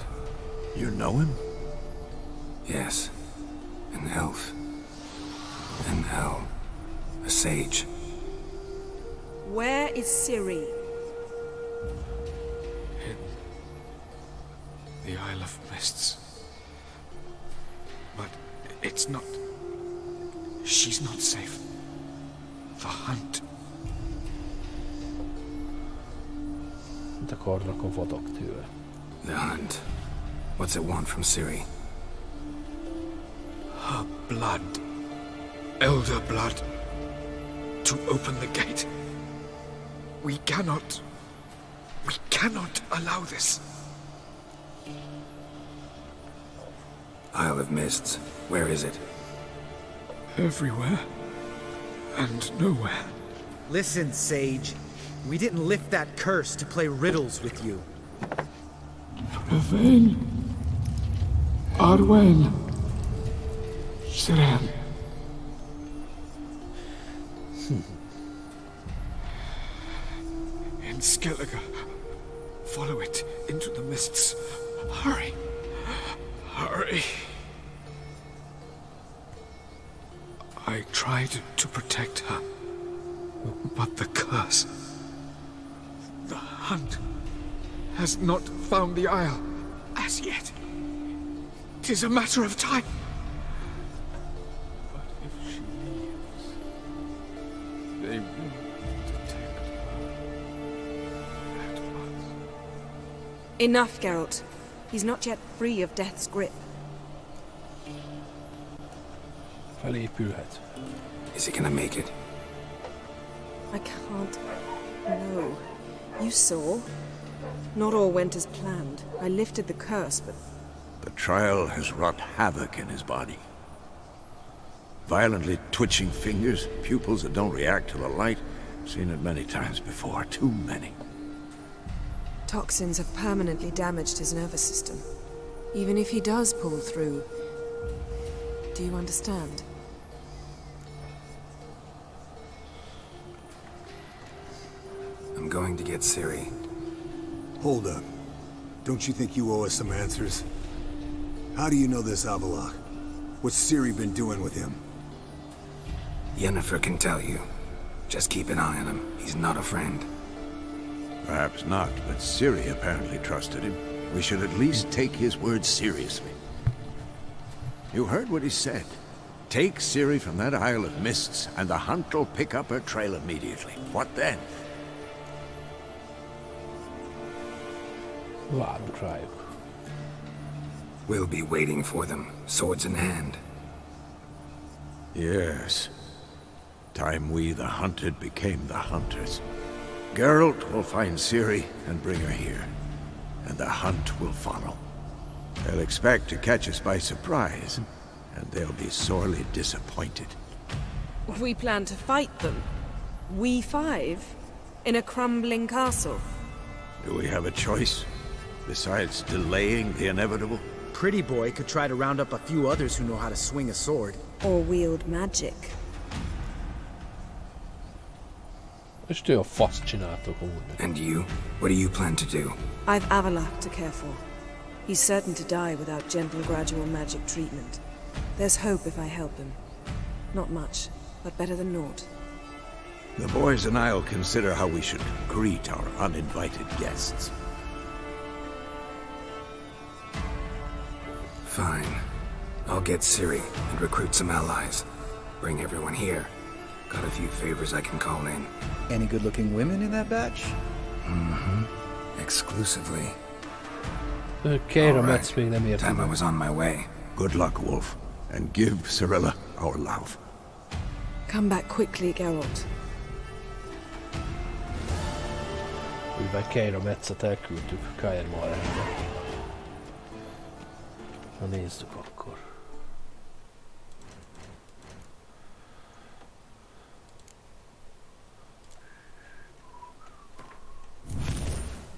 C: You know him?
B: Yes. An elf. An elf. A sage.
D: Where is Ciri?
F: In the Isle of Mists. But it's not... She's not safe. The hunt.
A: Mit akarnak a vadak tőle?
B: The hunt. What's it want from Ciri?
F: Her blood. Elder blood. To open the gate. We cannot allow this.
B: Isle of Mists. Where is it?
F: Everywhere. And nowhere.
H: Listen, Sage. We didn't lift that curse to play riddles with you.
I: Yvain. Arwen. Siren.
F: In
I: Find Skellige. Follow it into the mists. Hurry. Hurry. I tried to protect her, but the curse... The hunt has not found the Isle as yet. 'Tis a matter of time. But if she leaves, they will detect her at once.
D: Enough, Geralt. He's not yet free of death's grip.
A: Felépülhet.
B: Is he gonna make it?
D: I can't. No. You saw? Not all went as planned. I lifted the curse, but...
C: The trial has wrought havoc in his body. Violently twitching fingers, pupils that don't react to the light. Seen it many times before, too many.
D: Toxins have permanently damaged his nervous system. Even if he does pull through... Do you understand?
B: I'm going to get Ciri.
J: Hold up. Don't you think you owe us some answers? How do you know this Avallac'h? What's Ciri been doing with him?
B: Yennefer can tell you. Just keep an eye on him. He's not a friend.
C: Perhaps not, but Ciri apparently trusted him. We should at least take his words seriously. You heard what he said. Take Ciri from that Isle of Mists, and the hunt will pick up her trail immediately. What then?
A: Várunk rájuk.
B: We'll be waiting for them, swords in hand.
C: Yes. Time we, the hunted, became the hunters. Geralt will find Ciri and bring her here. And the hunt will follow. They'll expect to catch us by surprise, and they'll be sorely disappointed.
D: We plan to fight them. We five? In a crumbling castle?
C: Do we have a choice? Besides delaying the inevitable?
H: Pretty boy could try to round up a few others who know how to swing a sword.
D: Or wield magic.
A: És ti a fasz csináltok amúgy.
B: And you? What do you plan to do?
D: I've Avallac'h to care for. He's certain to die without gentle, gradual magic treatment. There's hope if I help him. Not much, but better than naught.
C: The boys and I'll consider how we should greet our uninvited guests.
B: Fine. I'll get Ciri and recruit some allies. Bring everyone here. Got a few favors I can call in.
K: Any good-looking women in that batch?
B: Mm-hmm. Exclusively.
A: Kér a Metz még nem értem.
B: Time I was on my way.
C: Good luck, Wolf. And give Cirilla our love.
D: Come back quickly, Geralt.
A: Mivel Kér a Metzet elküldtük Kaer Marenbe. Na nézzük akkor.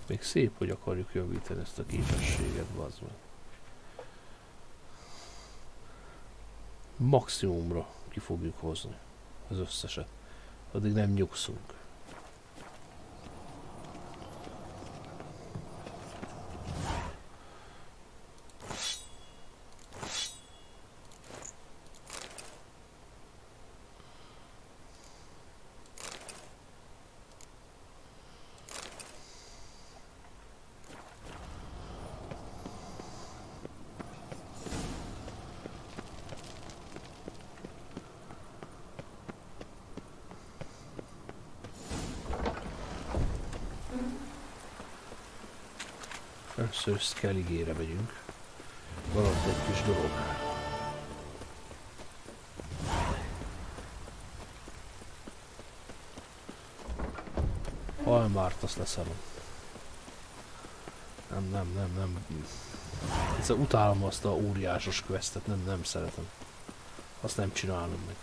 A: Még szép, hogy akarjuk javítani ezt a képességet, bazd meg. Maximumra ki fogjuk hozni az összeset. Addig nem nyugszunk. Először Skelligére megyünk. Van ott egy kis dolog. Halmárt, azt leszarom. Nem. Ez utálom azt a óriásos questet, nem szeretem. Azt nem csinálom meg.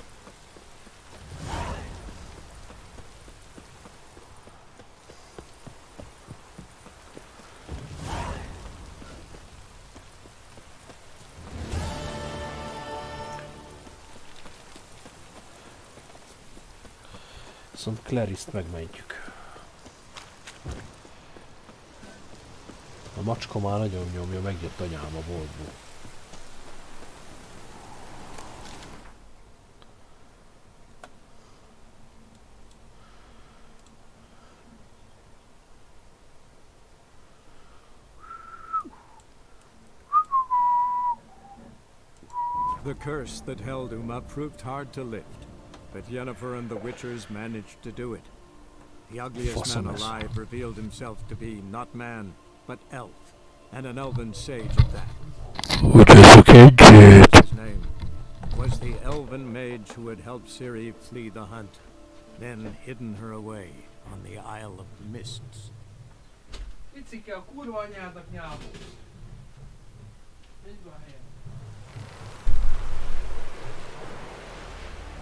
A: Viszont Clariszt megmentjük. macska már nagyon nyomja, megjött anyám a boltból.
L: The curse that held Uma proved hard to lift, but Yennefer and the Witchers managed to do it. The ugliest man alive revealed himself to be not man, but elf, and an elven sage at that.
A: What is a
L: His name was the elven mage who had helped Ciri flee the hunt, then hidden her away on the Isle of Mists.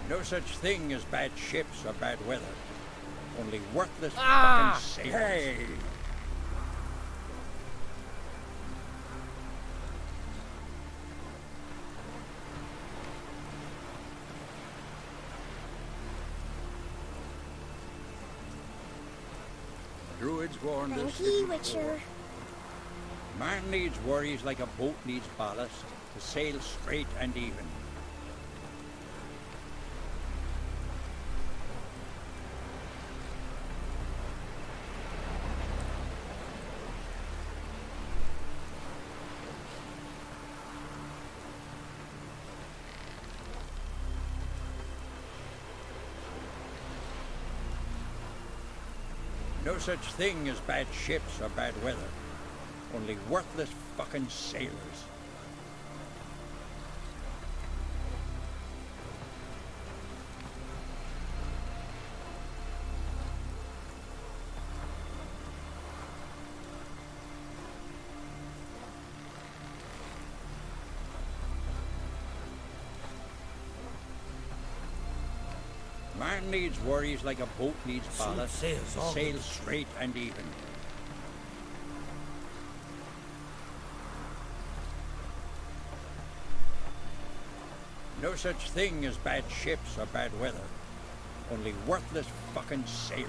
M: No such thing as bad ships or bad weather. Only worthless fucking sailors. Hey! Druids warned us.
N: Thank you, Witcher.
M: Man needs worries like a boat needs ballast to sail straight and even. No such thing as bad ships or bad weather. Only worthless fucking sailors. Man needs worries like a boat needs ballast to sail straight and even. No such thing as bad ships or bad weather. Only worthless fucking sailors.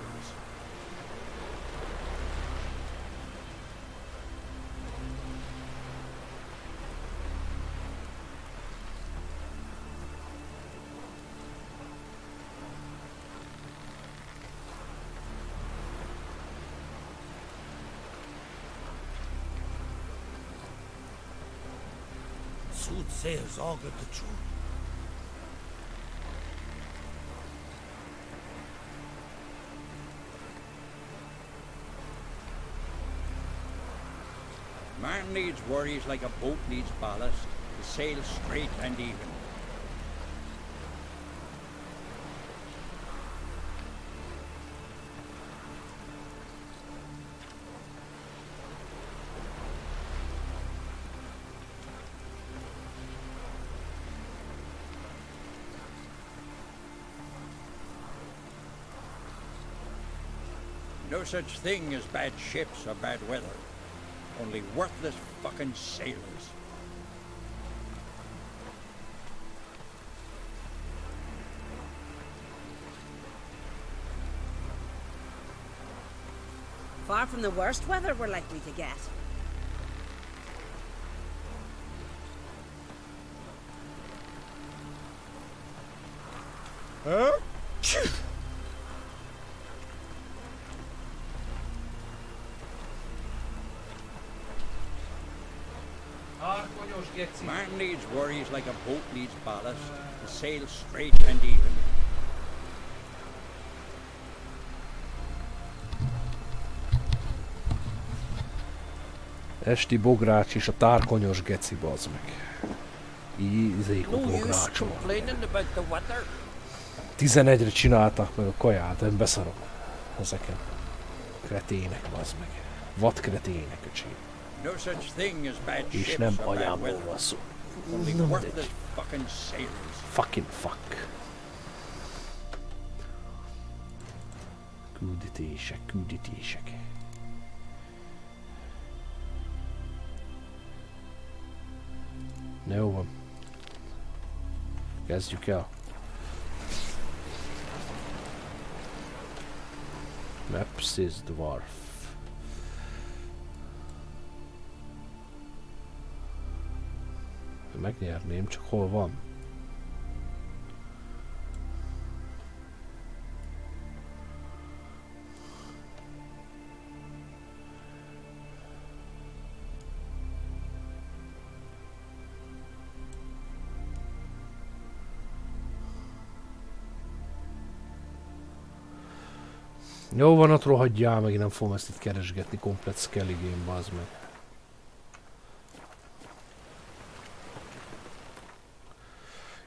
O: Soothsayers all get the truth.
M: Man needs worries like a boat needs ballast to sail straight and even. No such thing as bad ships or bad weather. Only worthless fucking sailors.
N: Far from the worst weather we're likely to get.
O: Huh?
M: Man needs worries like a boat needs ballast to sail straight and even.
A: Esti bogrács és a tárkonyos geci, bazd meg. Ízék a bográcsom. 11-re csináltak meg a kaját, én beszarok ezeken. Kretének, bazd meg. Vadkretének, öcsém.
M: No such thing as bad
A: És
M: ships
A: nem
M: or bad
A: anyámból
M: weather.
A: van szó.
M: Only
A: Nem
M: worthless
A: mindegy.
M: fucking sailors.
A: Fucking fuck. Küldetések, küldetések. Na jó van. Kezdjük el. Maps is dwarf. Megnyerném, csak hol van? Jó van, ott rohadjál meg, én nem fogom ezt itt keresgetni, komplet Skelly game, bazd meg.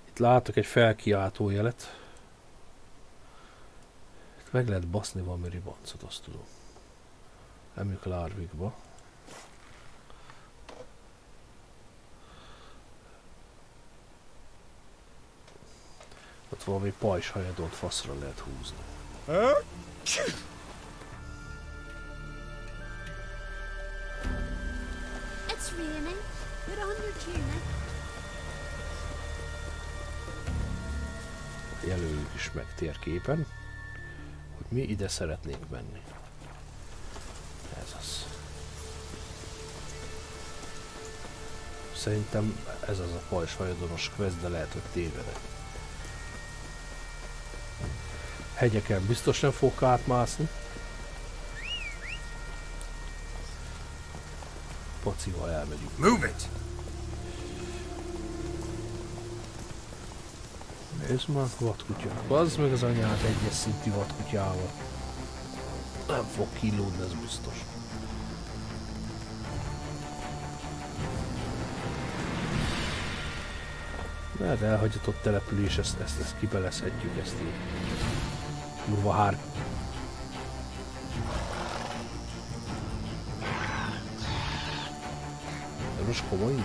A: Itt látok egy felkiáltó jelet. Itt meg lehet baszni valami ribancot, azt tudom. Emljük Larvikba. Ott valami pajzshajadont faszra lehet húzni.
P: It's raining. Put on your tunic.
A: Jelöljük is meg térképen, hogy mi ide szeretnénk menni. Ez az. Szerintem ez az a pajzshajadonos quest, de lehet, hogy tévedek. Hegyeken biztos nem fogok átmászni. Pacival elmegyünk.
B: Move it!
A: Nézd már, vadkutya. Bazd meg az anyát egyes szintű vadkutyával. Nem fog kilódni, ez biztos. Mert elhagyatott település, ezt kibelezhetjük, ezt így. Kurva hár. De most komoly így?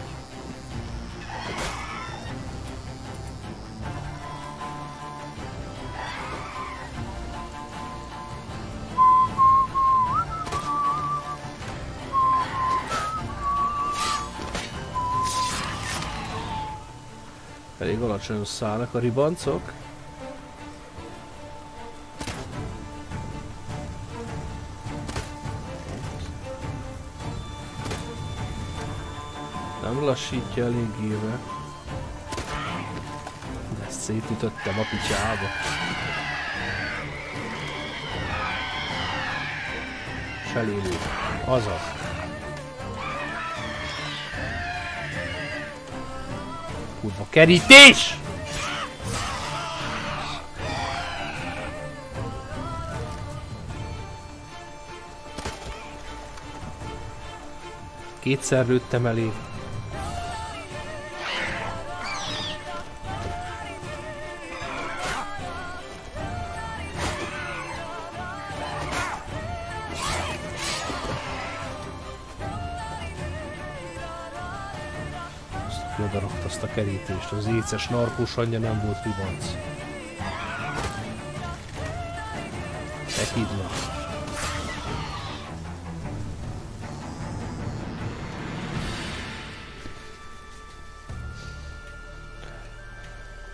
A: Elég alacsonyan szállnak a ribancok. Nem lassítja eléggével. De ezt szétütöttem a picsába. Selélő. Azaz. Kurva kerítés! Kétszer lőttem elé. Odarakta azt a kerítést, az éces narkós anyja nem volt ribanc. Tekidna.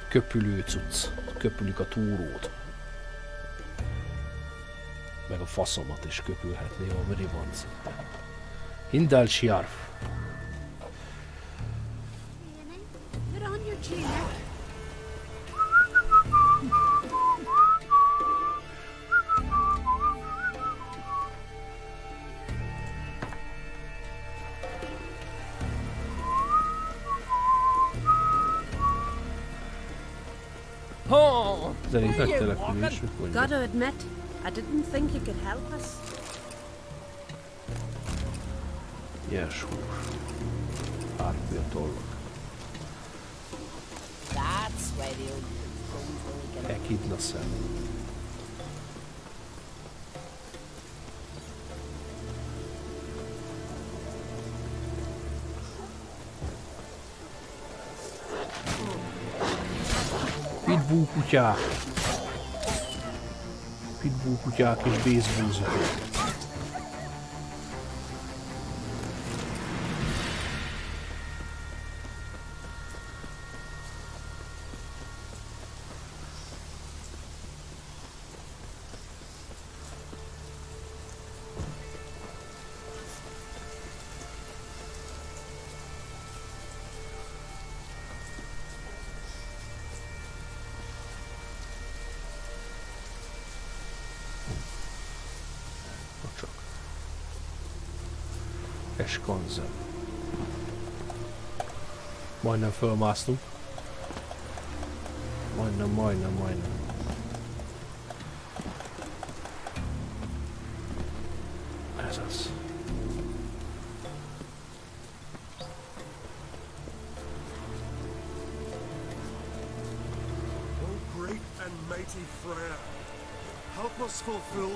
A: Köpülő cucc. Köpülik a túrót. Meg a faszomat is köpülhetné a ribanc. Hindel Siarf.
P: Put on your tunic.
N: Oh,
A: Elég nagy település, mit mondja.
N: gotta admit, I didn't think you could help us.
A: Yes, hús. Árpja tollak.
N: That's why the old don't really get
A: Ekidna szem. Pitbull kutyák. Pitbull kutyák és baseballzuk. Eskonzem. Majdnem fölmásztunk. Majdnem. Ez az.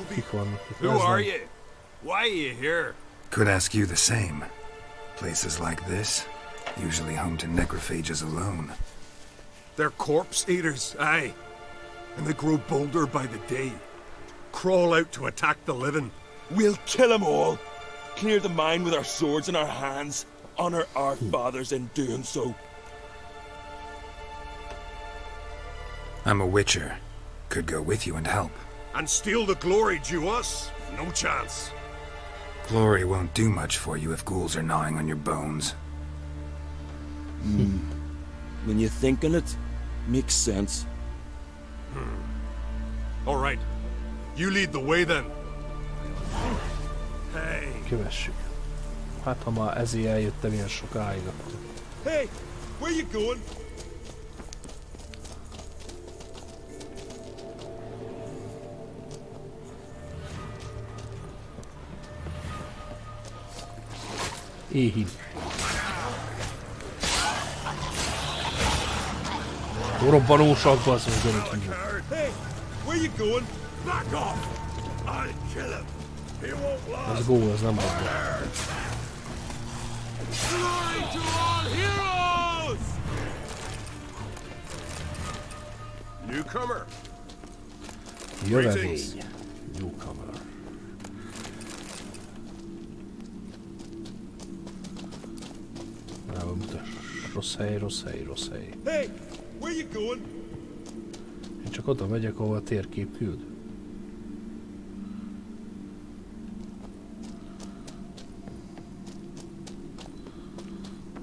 A: Kik vannak itt?
G: Who are you? Why are you here?
B: Could ask you the same. Places like this, usually home to necrophages alone.
G: They're corpse eaters, aye. And they grow bolder by the day. Crawl out to attack the living.
Q: We'll kill them all. Clear the mine with our swords in our hands. Honor our fathers in doing so.
B: I'm a witcher. Could go with you and help.
G: And steal the glory due us? No chance.
B: Glory won't do much for you if ghouls are gnawing on your bones.
Q: When you think on it, makes sense.
G: All right. You lead the way then. Hey.
A: Kövessük. Hát ha már ezért eljöttem ilyen sokáig, akkor...
Q: Hey, where you going?
A: Éhín. Robbanósak, bazd meg, gyerünk hívjuk.
Q: Hey, where you going? Back off! I'll kill him. He won't last.
A: Ez gól, ez nem baj.
Q: Glory to all heroes!
G: Newcomer.
A: Jövevény. Newcomer. Rossz hely.
Q: Hey, where you going?
A: Én csak oda megyek, ahol a térkép küld.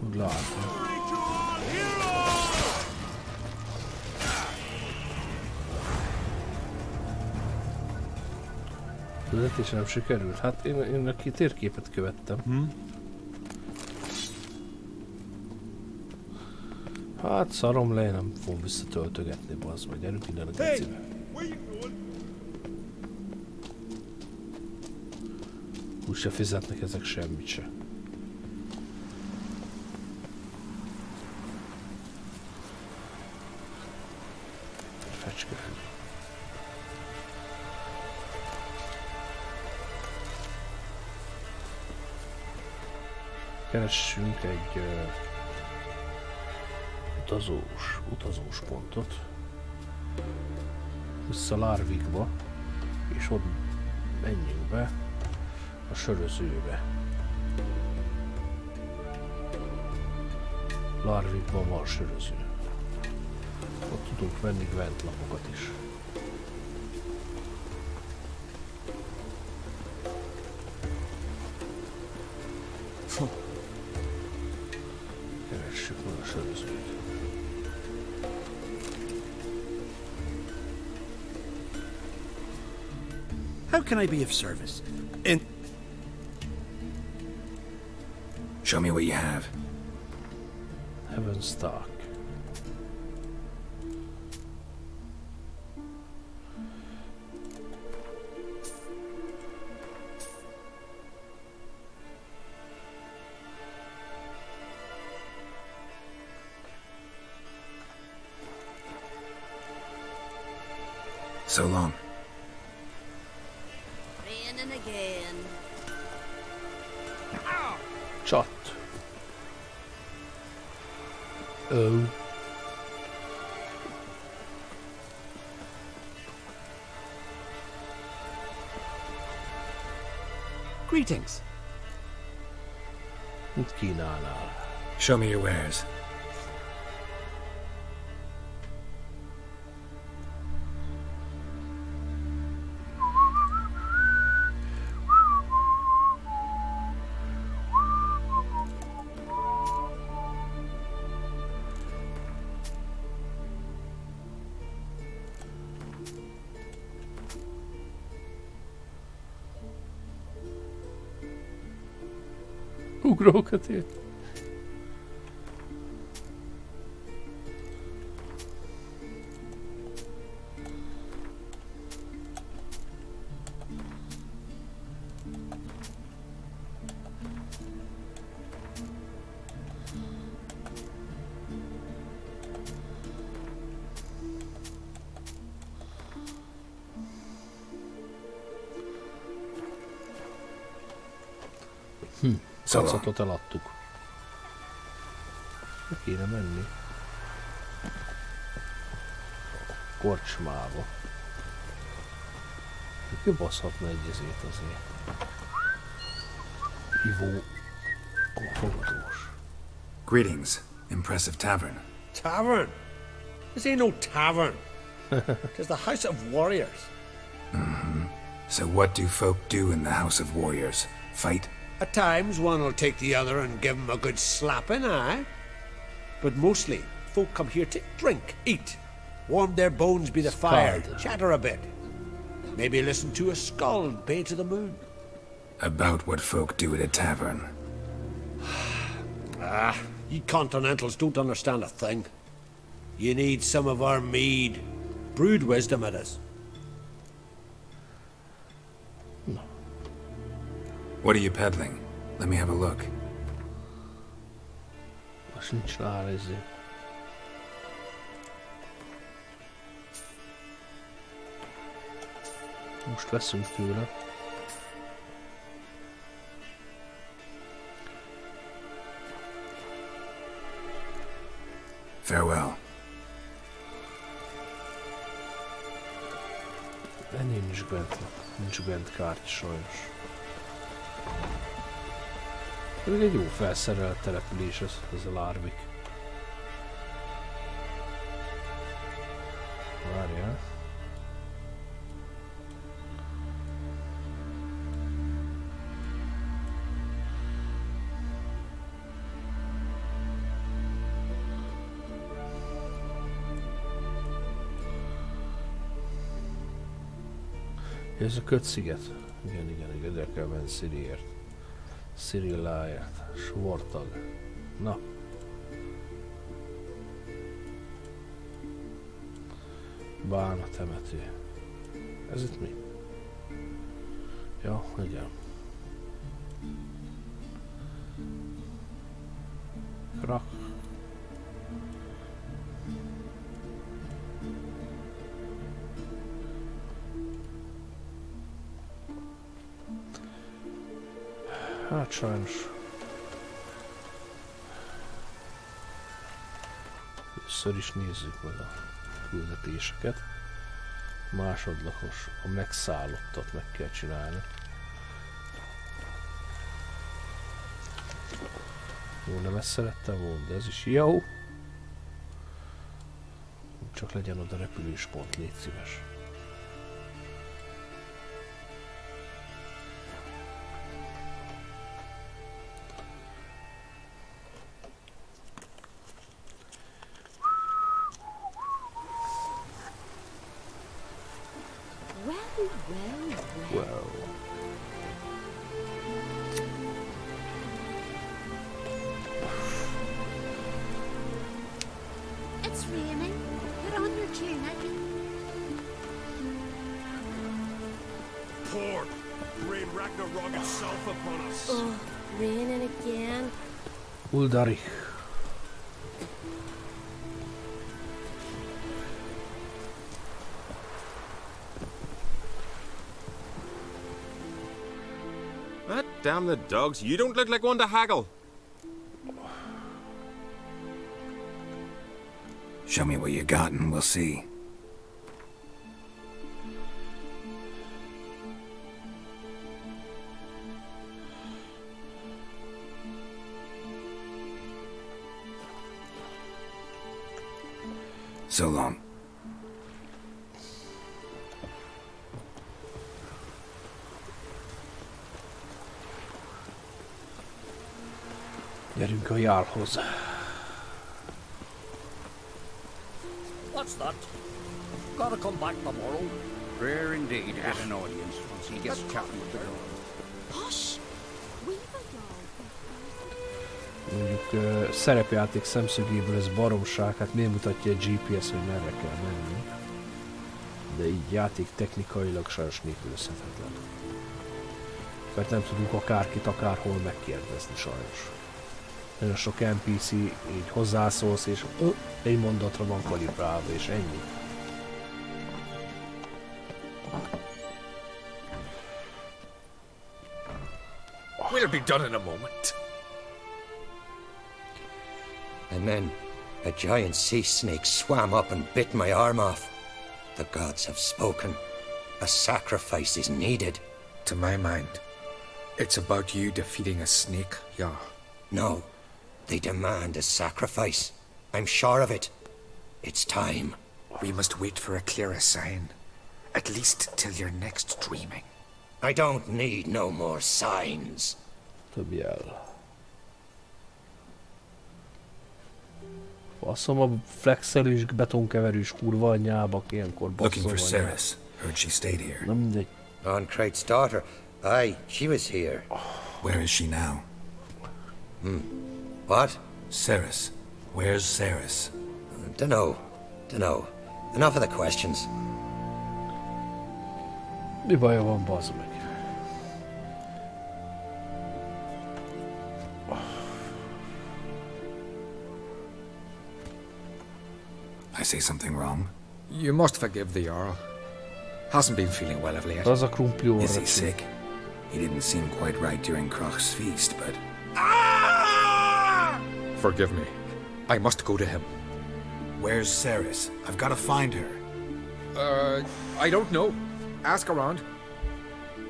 A: Úgy látom. Küldetése nem sikerült? Hát én neki térképet követtem. Hát szarom le, nem fogom visszatöltögetni, bazd meg, gyerünk innen a gecibe. Úgyse fizetnek ezek semmit se. Fecske. Keressünk egy utazós pontot. Vissza Larvikba, és ott menjünk be a sörözőbe. Larvikban van söröző. Ott tudunk venni Gwent-lapokat is. Keressük meg a sörözőt.
O: How can I be of service? And
B: show me what you have.
A: Heaven's Stark.
B: So long.
N: Raining again.
A: Csat. Oh.
O: greetings.
A: Mit kínálnál?
B: Show me your wares.
A: Ugrókötél. Kacatot eladtuk. Ne kéne menni. Korcsmába. Kibaszhatna egy ezét azért. Ivó. Fogadós.
B: Greetings. Impressive tavern.
O: Tavern? This ain't no tavern. It's the House of Warriors.
B: Mm-hmm. So what do folk do in the House of Warriors? Fight?
O: At times, one will take the other and give 'em a good slapping, aye? But mostly, folk come here to drink, eat, warm their bones by the fire, chatter a bit. Maybe listen to a skald bay to the moon.
B: About what folk do at a tavern.
O: You continentals don't understand a thing. You need some of our mead. Brewed wisdom it is.
B: What are you peddling? Let me have a look.
A: Most nincs rá ezért. Most veszünk tőle.
B: Farewell.
A: De nincs bent kártya sajnos. Ez egy jó felszerelt település ez a Larvik. Várjál. Ez a kötsziget. Igen, ide kell menni Ciriért. Cirilláért. Svartag. Na. Bána temető. Ez itt mi? Ja, igen. Krak. Hát sajnos. Először is nézzük meg a küldetéseket. Másodlagos, a megszállottat meg kell csinálni. Jó, nem ezt szerettem volna, de ez is jó. Csak legyen oda repülőspont, légy szíves.
P: It's raining. Put on your tunic.
R: Pour rain Ragnarok itself upon us.
P: Oh, raining again.
A: Uldarich.
S: Damn the dogs, you don't look like one to haggle.
B: Show me what you got and we'll see. So long.
A: Gyerünk a Jarlhoz.
M: What's that? Gotta come back tomorrow.
T: Rare indeed had an audience once he gets chatting with the girl.
P: Hush! We've a Jarl.
A: mondjuk szerepjáték szemszögéből ez baromság, hát miért mutatja a GPS, hogy merre kell menni. De így játék technikailag sajnos nélkülözhetetlen. Mert nem tudunk akárkit akárhol megkérdezni sajnos. Nagyon sok NPC így hozzászólsz és egy mondatra van kalibrálva és ennyi.
I: We'll be done in a moment.
U: And then a giant sea snake swam up and bit my arm off. The gods have spoken. A sacrifice is needed.
I: To my mind, it's about you defeating a snake, yeah.
U: No, they demand a sacrifice. I'm sure of it. It's time.
I: We must wait for a clearer sign. At least till your next dreaming.
U: I don't need no more signs.
A: Több jel. Faszom a flexelős, betonkeverős kurva anyjábak ilyenkor basszom.
B: Looking for Ceres. Heard she stayed here.
A: Na mindegy.
U: Ancrate's daughter. Aye, she was here.
B: Where is she now?
U: What?
B: Ceres. Where's Ceres?
U: Dunno. Enough of the questions.
A: Mi baja van, bazd meg?
B: I say something wrong?
I: You must forgive the Jarl. Hasn't been feeling well of late.
A: Az a krumpli orra.
B: Is he sick? He didn't seem quite right during Kroch's feast, but...
I: Forgive me. I must go to him.
B: Where's Ceres? I've got to find her.
I: I don't know. Ask around.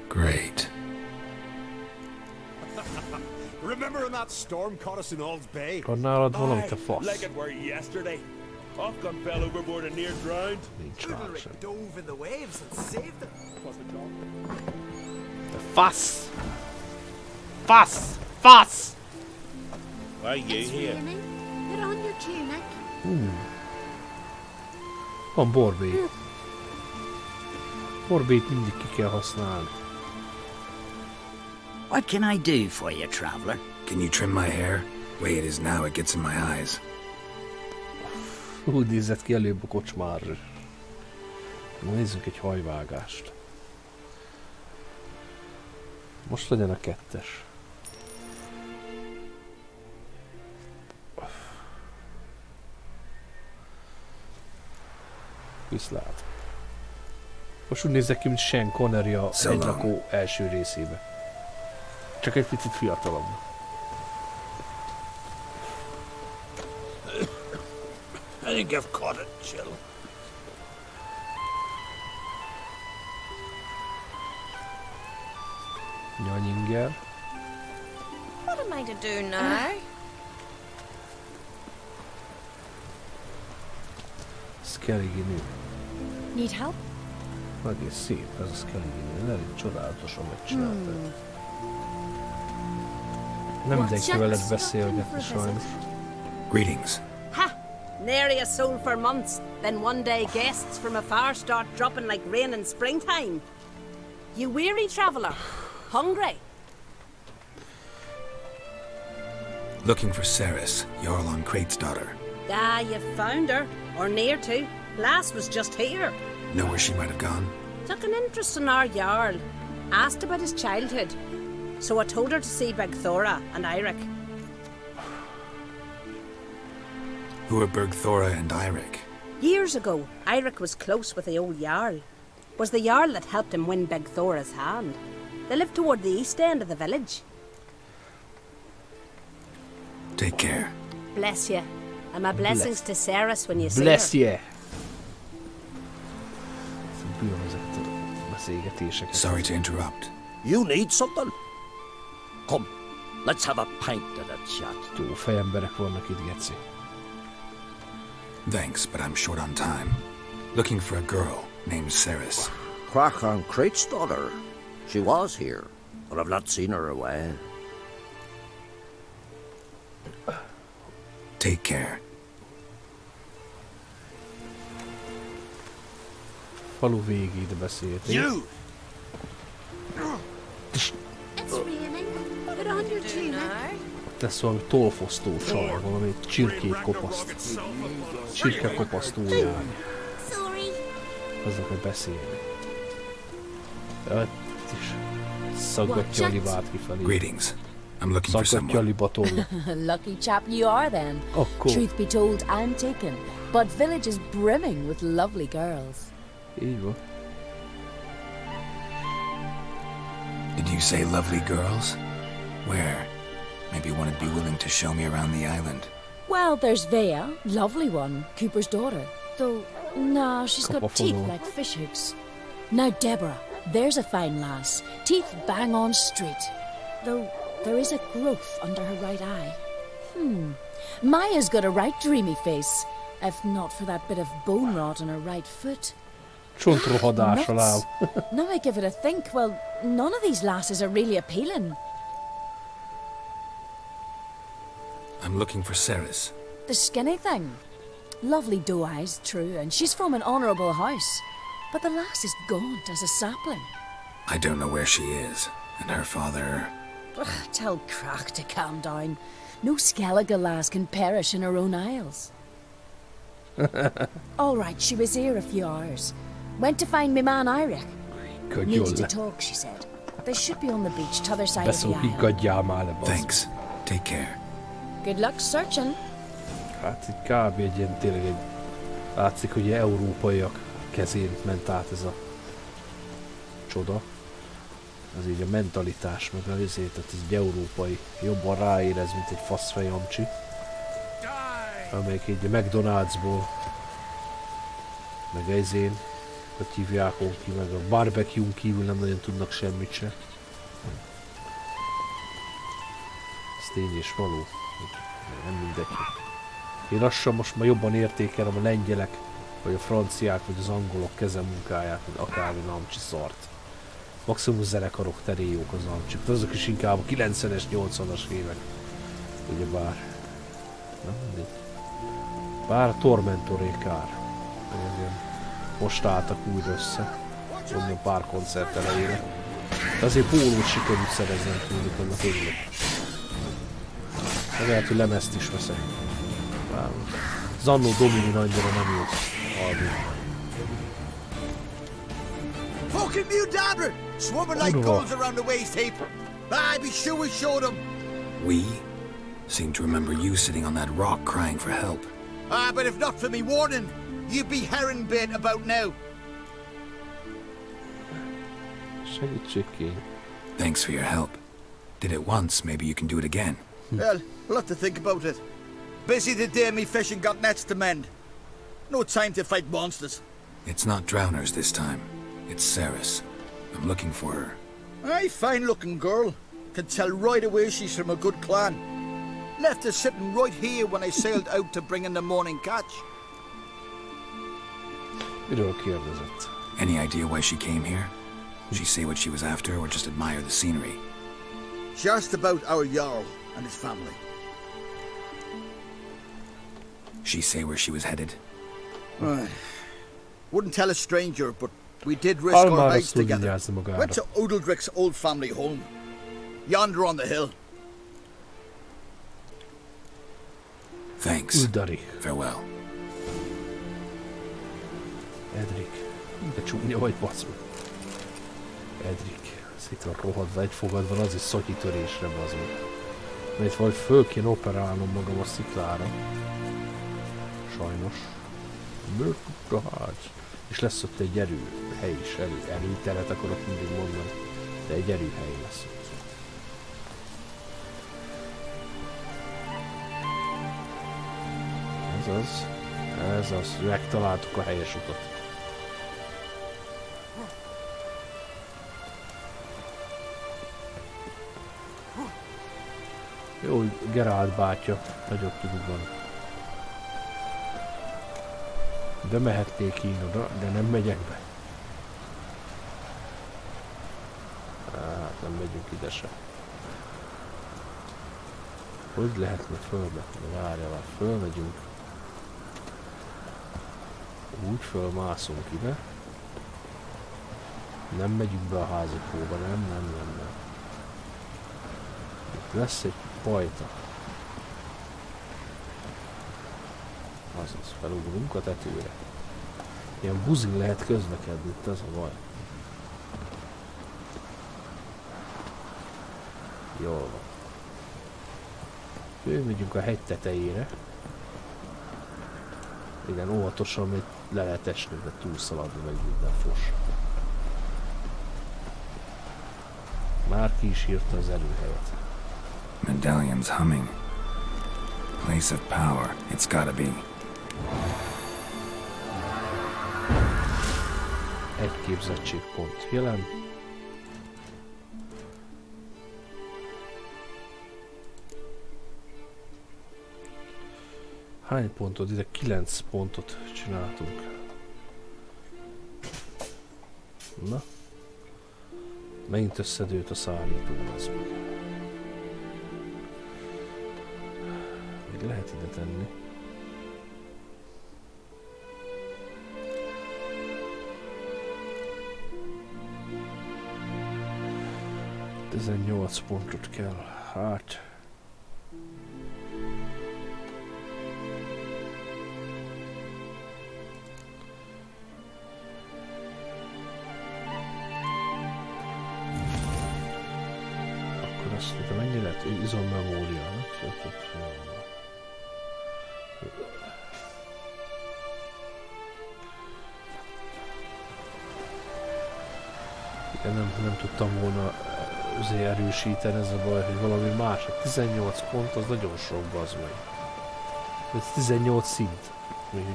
B: Great.
R: Remember when that storm caught us in Ald's Bay?
A: Nálad valami, te fasz.
Q: Like it were yesterday. Ofcom fell overboard and near drowned.
H: Udalric dove in the waves and saved them.
A: Te fasz! Fasz! Fasz!
Q: Why are you here?
P: Put on your tunic.
A: Van borbét. Borbét mindig ki kell használni.
V: What can I do for you, traveler?
B: Can you trim my hair? The way it is now, it gets in my eyes.
A: Úgy nézett ki előbb a kocsmár. Na, nézzünk egy hajvágást. Most legyen a 2-es. Viszlát. Most úgy nézek ki, mint Sean Connery a Egylakó első részébe. Csak egy picit fiatalabb.
O: I think I've caught it, Jill.
A: Nyanyinger.
N: What am I to do now?
A: Skellige nő.
N: Need help?
A: Egész szép ez a Skellige nő. Elég csodálatosan megcsinálta. Nem mindenkivel lehet beszélgetni sajnos.
B: Greetings.
N: Ha! Nary a soul for months, then one day guests from afar start dropping like rain in springtime. You weary traveller? Hungry?
B: Looking for Ceres, Jarl on Crate's daughter.
N: Ah, you've found her, or near to. Lass was just here.
B: Know where she might have gone?
N: Took an interest in our Jarl. Asked about his childhood. So I told her to see Bergthora and Eirik.
B: Who are Bergthora and Eirik?
N: Years ago, Eirik was close with the old Jarl. Was the Jarl that helped him win Bergthora's hand. They lived toward the east end of the village.
B: Take care.
N: Bless you. And my blessings to Ceres when you see
A: Bless
N: her.
A: you.
B: Sorry to interrupt.
V: You need something? Come, let's have a pint and a chat.
A: Jó fejemberek vannak itt, geci.
B: Thanks, but I'm short on time. Looking for a girl named Ceres.
V: Crach on Crate's daughter. She was here, but I've not seen her a while.
B: Take care.
A: Falu végig beszélték.
V: You!
P: It's raining. Put on your tunic.
A: Itt lesz valami tolfosztó csaj, valami csirkét kopaszt. Csirke kopasztójány. Azzal kell beszélni. Itt is szaggatja a libát kifelé.
B: Greetings. I'm looking for
A: Szaggatja a
B: someone.
A: libatorra.
E: Lucky chap you are then.
A: Oh, cool.
E: Truth be told, I'm taken, but village is brimming with lovely girls.
A: Így van.
B: Did you say lovely girls? Where? Maybe one would be willing to show me around the island.
E: Well, there's Vea, lovely one, Cooper's daughter. Though, nah, she's got teeth like fish hooks. Now Deborah, there's a fine lass, teeth bang on straight. Though there is a growth under her right eye. Maya's got a right dreamy face, if not for that bit of bone rot on her right foot.
A: Csontrohadás alá.
E: Now I give it a think, well, none of these lasses are really appealing.
B: I'm looking for Ceres.
E: The skinny thing. Lovely doe eyes, true, and she's from an honourable house. But the lass is gaunt as a sapling.
B: I don't know where she is, and her father...
E: Tell Crack to calm down. No Skellige lass can perish in her own isles. All right, she was here a few hours. Went to find me man Eirik. Needed to talk, she said. They should be on the beach, t'other side of the isle.
B: Thanks. Take care.
E: Good luck searching.
A: Hát itt kb. Egy ilyen tényleg egy... Látszik, hogy európaiak kezén ment át ez a csoda. Az így a mentalitás, meg a azért, tehát ez egy európai jobban ráérez, mint egy faszfej amcsi. Amelyik így a McDonald'sból, meg ezén, hogy hívják ki, meg a barbecue-n kívül nem nagyon tudnak semmit se. Ez tény és való. Nem mindegy. Én lassan most már jobban értékelem a lengyelek, vagy a franciák, vagy az angolok kezemunkáját, mint akármilyen amcsi szart. Maximum zenekarok terén jók az amcsik, de azok is inkább a 90-es, 80-as évek. Ugyebár. Nem mindegy. Bár a Tormentoré kár. Most álltak újra össze. Onnan pár koncert elejére. De azért pólót sikerült szereznem tőlük, annak örülök. De lehet, hogy lemezt is veszek. Az Anno Domini annyira nem jót hallni.
F: Fucking Mudabra! Swarming like gulls around the waist heap. I'd be sure we showed them.
B: We? Seem to remember you sitting on that rock crying for help.
F: But if not for me warning, you'd be herring bait about now.
B: Thanks for your help. Did it once, maybe you can do it again.
F: Well, we'll have to think about it. Busy today, me fishing got nets to mend. No time to fight monsters.
B: It's not drowners this time. It's Ceres. I'm looking for her.
F: Aye, fine-looking girl. Can tell right away she's from a good clan. Left her sitting right here when I sailed out to bring in the morning catch.
B: Any idea why she came here? Did she say what she was after, or just admire the scenery?
F: She asked about our Jarl and his family.
B: She say where she was headed?
F: Wouldn't tell a stranger, but we did risk our lives together. Went to Odeldrick's old family home. Yonder on the hill.
B: Thanks. Farewell.
A: Edric. De csúnya vagy, basz meg. Edric. Ez itt van rohadva, egy fogad van, az is szotyitörésre, basz meg. Mert valahogy föl kéne operálnom magam a sziklára. Sajnos. És lesz ott egy erőhely is, erőteret akarok mindig mondani. De egy erőhely lesz ott. Ez az, megtaláltuk a helyes utat. Jó, hogy Geralt bátya, nagyon tudukban. De mehetnék én oda, de nem megyek be. Hát nem megyünk ide se. Hogy lehetne fölmenni? Várjál, fölmegyünk. Úgy fölmászunk ide. Nem megyünk be a házikóba, nem. Itt lesz egy pajta. az felugrunk a tetőre. Ilyen buzin lehet közlekedni, itt az a baj. Jól van. Fölmegyünk a hegy tetejére. Igen, óvatosan még le lehet esni, de túlszaladni meg minden fos. Már ki is írta az előhelyet.
B: Medallion's humming. Place of power, it's gotta be.
A: Egy képzettségpont jelen. Hány pontot? Ide 9 pontot csináltunk. Na. Megint összedőlt a szállító, az meg. Még lehet ide tenni. $18 pontot kell. Hát... De mennyi lett? Izommemória, nem tudtam volna azért erősíteni, ez a baj, hogy valami más. 18 pont az nagyon sok, az meg. Ez 18 szint, hogy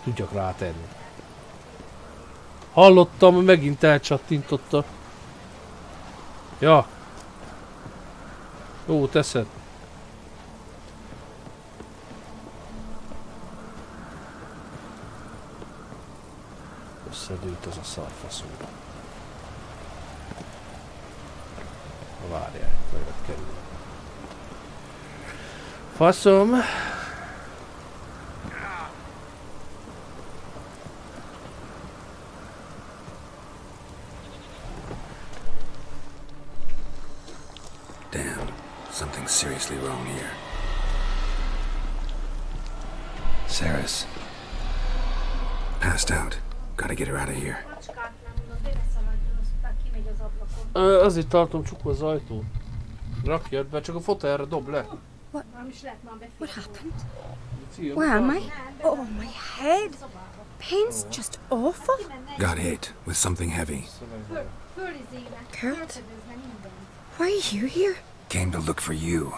A: tudjak rátenni. Hallottam, megint elcsattintotta. Ja. Ó, teszed. Összedőlt az a szarfaszóra. Várjál, megvet kerül. Faszom!
B: Something's seriously wrong here. Sarah's passed out. Gotta get her out of here.
A: Azért tartom csukva az ajtót. Rakjad be, csak a fotelre dob le.
P: What happened? Where am I? Oh, my head. Pain's just awful.
B: Got hit with something heavy.
P: Kurt, why are you here?
B: Came to look for you.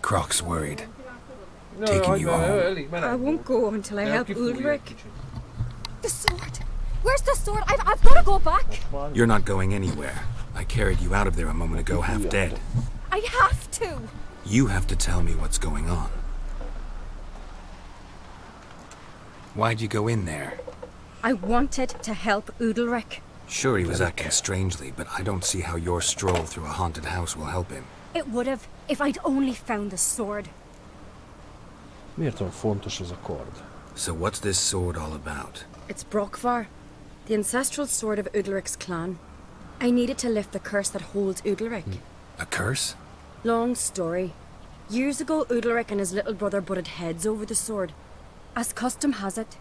B: Croc's worried. Taking you home.
P: I won't go until I help Ulrich. The sword! Where's the sword? I've got to go back!
B: You're not going anywhere. I carried you out of there a moment ago half dead.
P: I have to!
B: You have to tell me what's going on. Why'd you go in there?
P: I wanted to help Ulrich.
B: Sure, he was acting strangely, but I don't see how your stroll through a haunted house will help him.
P: It would have, if I'd only found the sword.
A: Miért olyan fontos ez a kard?
B: So what's this sword all about?
P: It's Brokvar, the ancestral sword of Udalric's clan. I needed to lift the curse that holds Udalric.
B: A curse?
P: Long story. Years ago, Udalric and his little brother butted heads over the sword. As custom has it,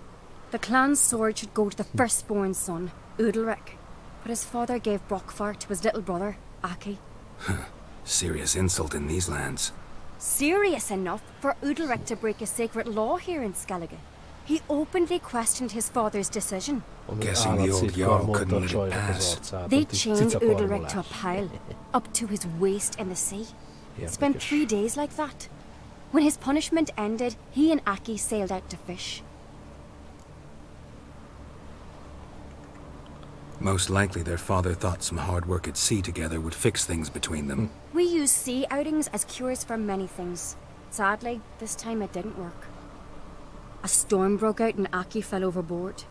P: the clan's sword should go to the firstborn son, Udalric. But his father gave Brokvar to his little brother, Aki.
B: Serious insult in these lands.
P: Serious enough for Udalric to break a sacred law here in Skellige. He openly questioned his father's decision.
B: Guessing the old Jarl couldn't let it pass.
P: They chained Udalric to a pile, up to his waist in the sea. Spent 3 days like that. When his punishment ended, he and Aki sailed out to fish.
B: Most likely their father thought some hard work at sea together would fix things between them.
P: We use sea outings as cures for many things. Sadly, this time it didn't work. A storm broke out and Aki fell overboard.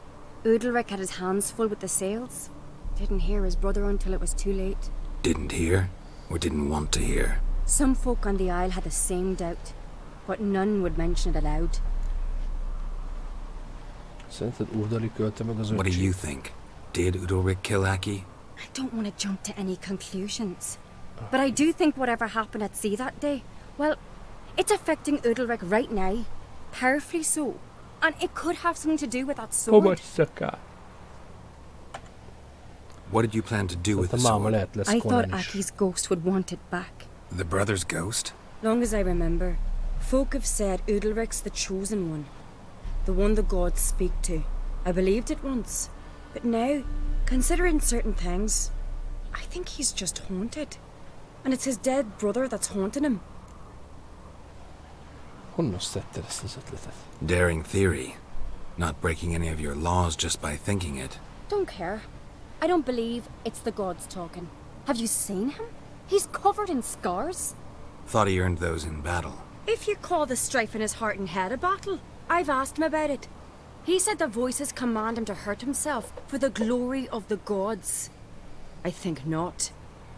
P: Udalric had his hands full with the sails. Didn't hear his brother until it was too late.
B: Didn't hear? Or didn't want to hear?
P: Some folk on the isle had the same doubt, but none would mention it aloud.
B: What do you think? Did Udalric kill Aki?
P: I don't want to jump to any conclusions. But I do think whatever happened at sea that day, well, it's affecting Udalric right now. Powerfully so. And it could have something to do with that sword.
B: What did you plan to do with the sword?
P: I thought Aki's ghost would want it back.
B: The brother's ghost?
P: Long as I remember, folk have said Udalric's the chosen one. The one the gods speak to. I believed it once. But now, considering certain things, I think he's just haunted. And it's his dead brother that's haunting him.
B: Daring theory. Not breaking any of your laws just by thinking it.
P: Don't care. I don't believe it's the gods talking. Have you seen him? He's covered in scars.
B: Thought he earned those in battle.
P: If you call the strife in his heart and head a battle, I've asked him about it. He said the voices command him to hurt himself for the glory of the gods. I think not.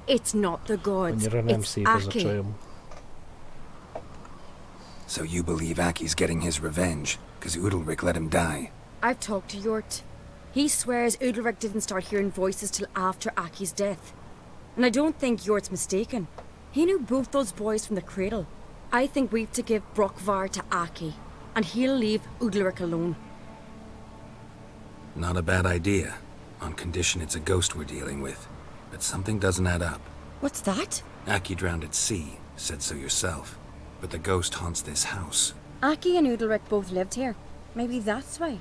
P: It's not the gods. It's Aki.
B: So you believe Aki's getting his revenge, because Udalric let him die?
P: I've talked to Yort. He swears Udalric didn't start hearing voices till after Aki's death. And I don't think Yort's mistaken. He knew both those boys from the cradle. I think we've to give Brokvar to Aki, and he'll leave Udalric alone.
B: Not a bad idea, on condition it's a ghost we're dealing with. But something doesn't add up.
P: What's that?
B: Aki drowned at sea, said so yourself. But the ghost haunts this house.
P: Aki and Udalric both lived here. Maybe that's why.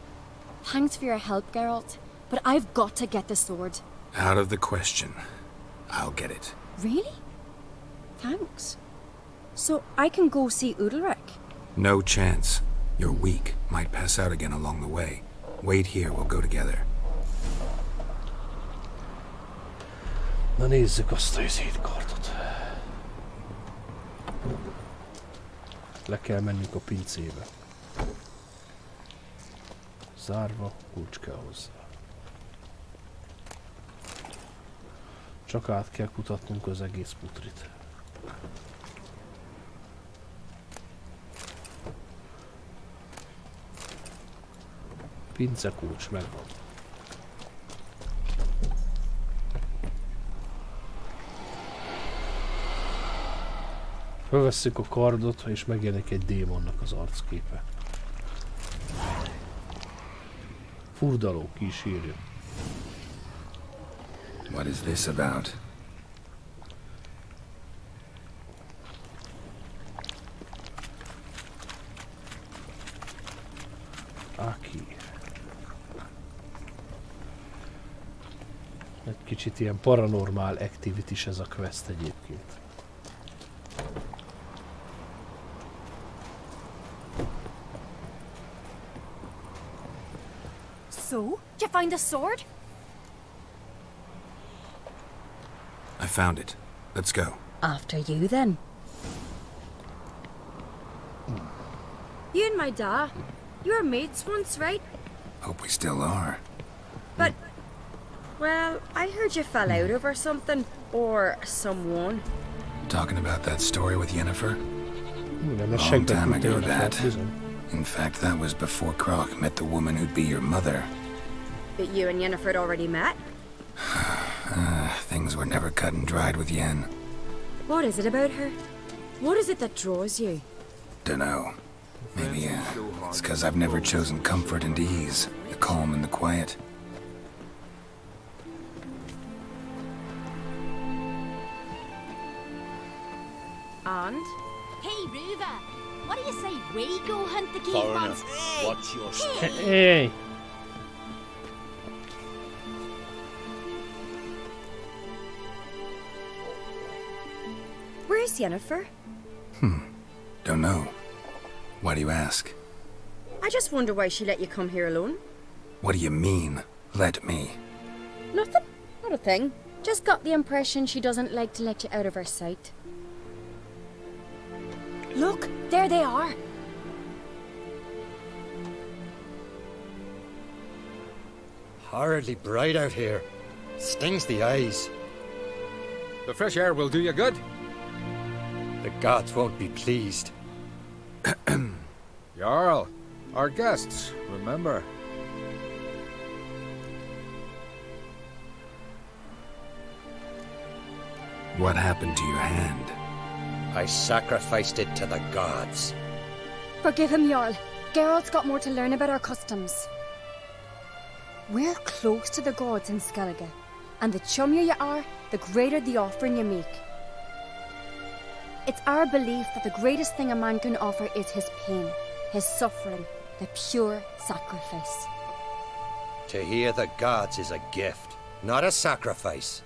P: Thanks for your help, Geralt. But I've got to get the sword.
B: Out of the question. I'll get it.
P: Really? Thanks. So I can go see Udalric?
B: No chance. You're weak. Might pass out again along the way. Wait here, we'll go together.
A: Na nézzük azt a szétkardot. Le kell mennünk a pincébe. Zárva, kulcs kell hozzá. Csak át kell kutatnunk az egész putrit. Pince kulcs megvan. Felvesszük a kardot, és megjelenik egy démonnak az arcképe. Furdaló kísérő.
B: What is this about?
A: Aki. Egy kicsit ilyen paranormál activity ez a quest egyébként.
P: So, did you find the sword?
B: I found it. Let's go.
P: After you, then. You and my da, you were mates once, right?
B: Hope we still are.
P: But, well, I heard you fell out over something, or someone.
B: Talking about that story with Yennefer? Long time ago, that. In fact, that was before Croc met the woman who'd be your mother.
P: But you and Yennefer had already met?
B: Things were never cut and dried with Yen.
P: What is it about her? What is it that draws you?
B: Dunno. Maybe it's because I've never chosen comfort and ease, the calm and the quiet.
N: And?
E: Hey, Ruva! What do you say we go hunt the key
R: Foreigner,
E: Hey!
R: watch your step.
A: Hey!
P: Where's Yennefer?
B: Don't know. Why do you ask?
P: I just wonder why she let you come here alone.
B: What do you mean, let me?
P: Nothing. Not a thing. Just got the impression she doesn't like to let you out of her sight. Look, there they are.
U: Horridly bright out here. Stings the eyes.
I: The fresh air will do you good.
U: The gods won't be pleased.
I: Jarl, our guests, remember.
B: What happened to your hand?
U: I sacrificed it to the gods.
P: Forgive him, Jarl. Geralt's got more to learn about our customs. We're close to the gods in Skellige, and the chummier you are, the greater the offering you make. It's our belief that the greatest thing a man can offer is his pain, his suffering, the pure sacrifice.
U: To hear the gods is a gift, not a sacrifice.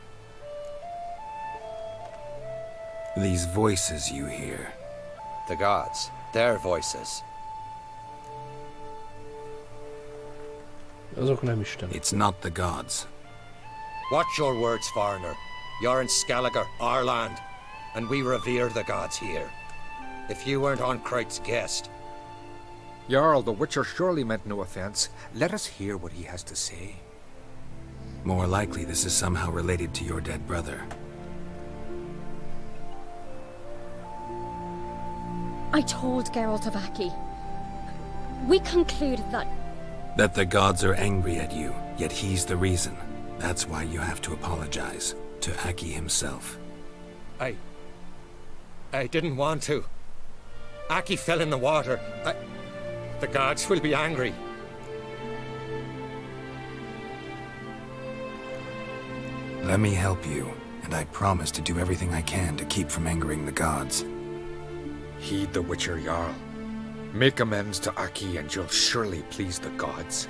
B: These voices you hear.
U: The gods, their voices.
B: It's not the gods.
U: Watch your words, foreigner. You're in Skellige, our land, and we revere the gods here. If you weren't on Kright's guest...
J: Jarl, the Witcher surely meant no offense. Let us hear what he has to say.
B: More likely this is somehow related to your dead brother.
P: I told Geralt of Aki. We concluded
B: that the gods are angry at you, yet he's the reason. That's why you have to apologize to Aki himself.
U: I didn't want to. Aki fell in the water. The gods will be angry.
B: Let me help you, and I promise to do everything I can to keep from angering the gods.
J: Heed the Witcher, Jarl. Make amends to Aki and you'll surely please the gods.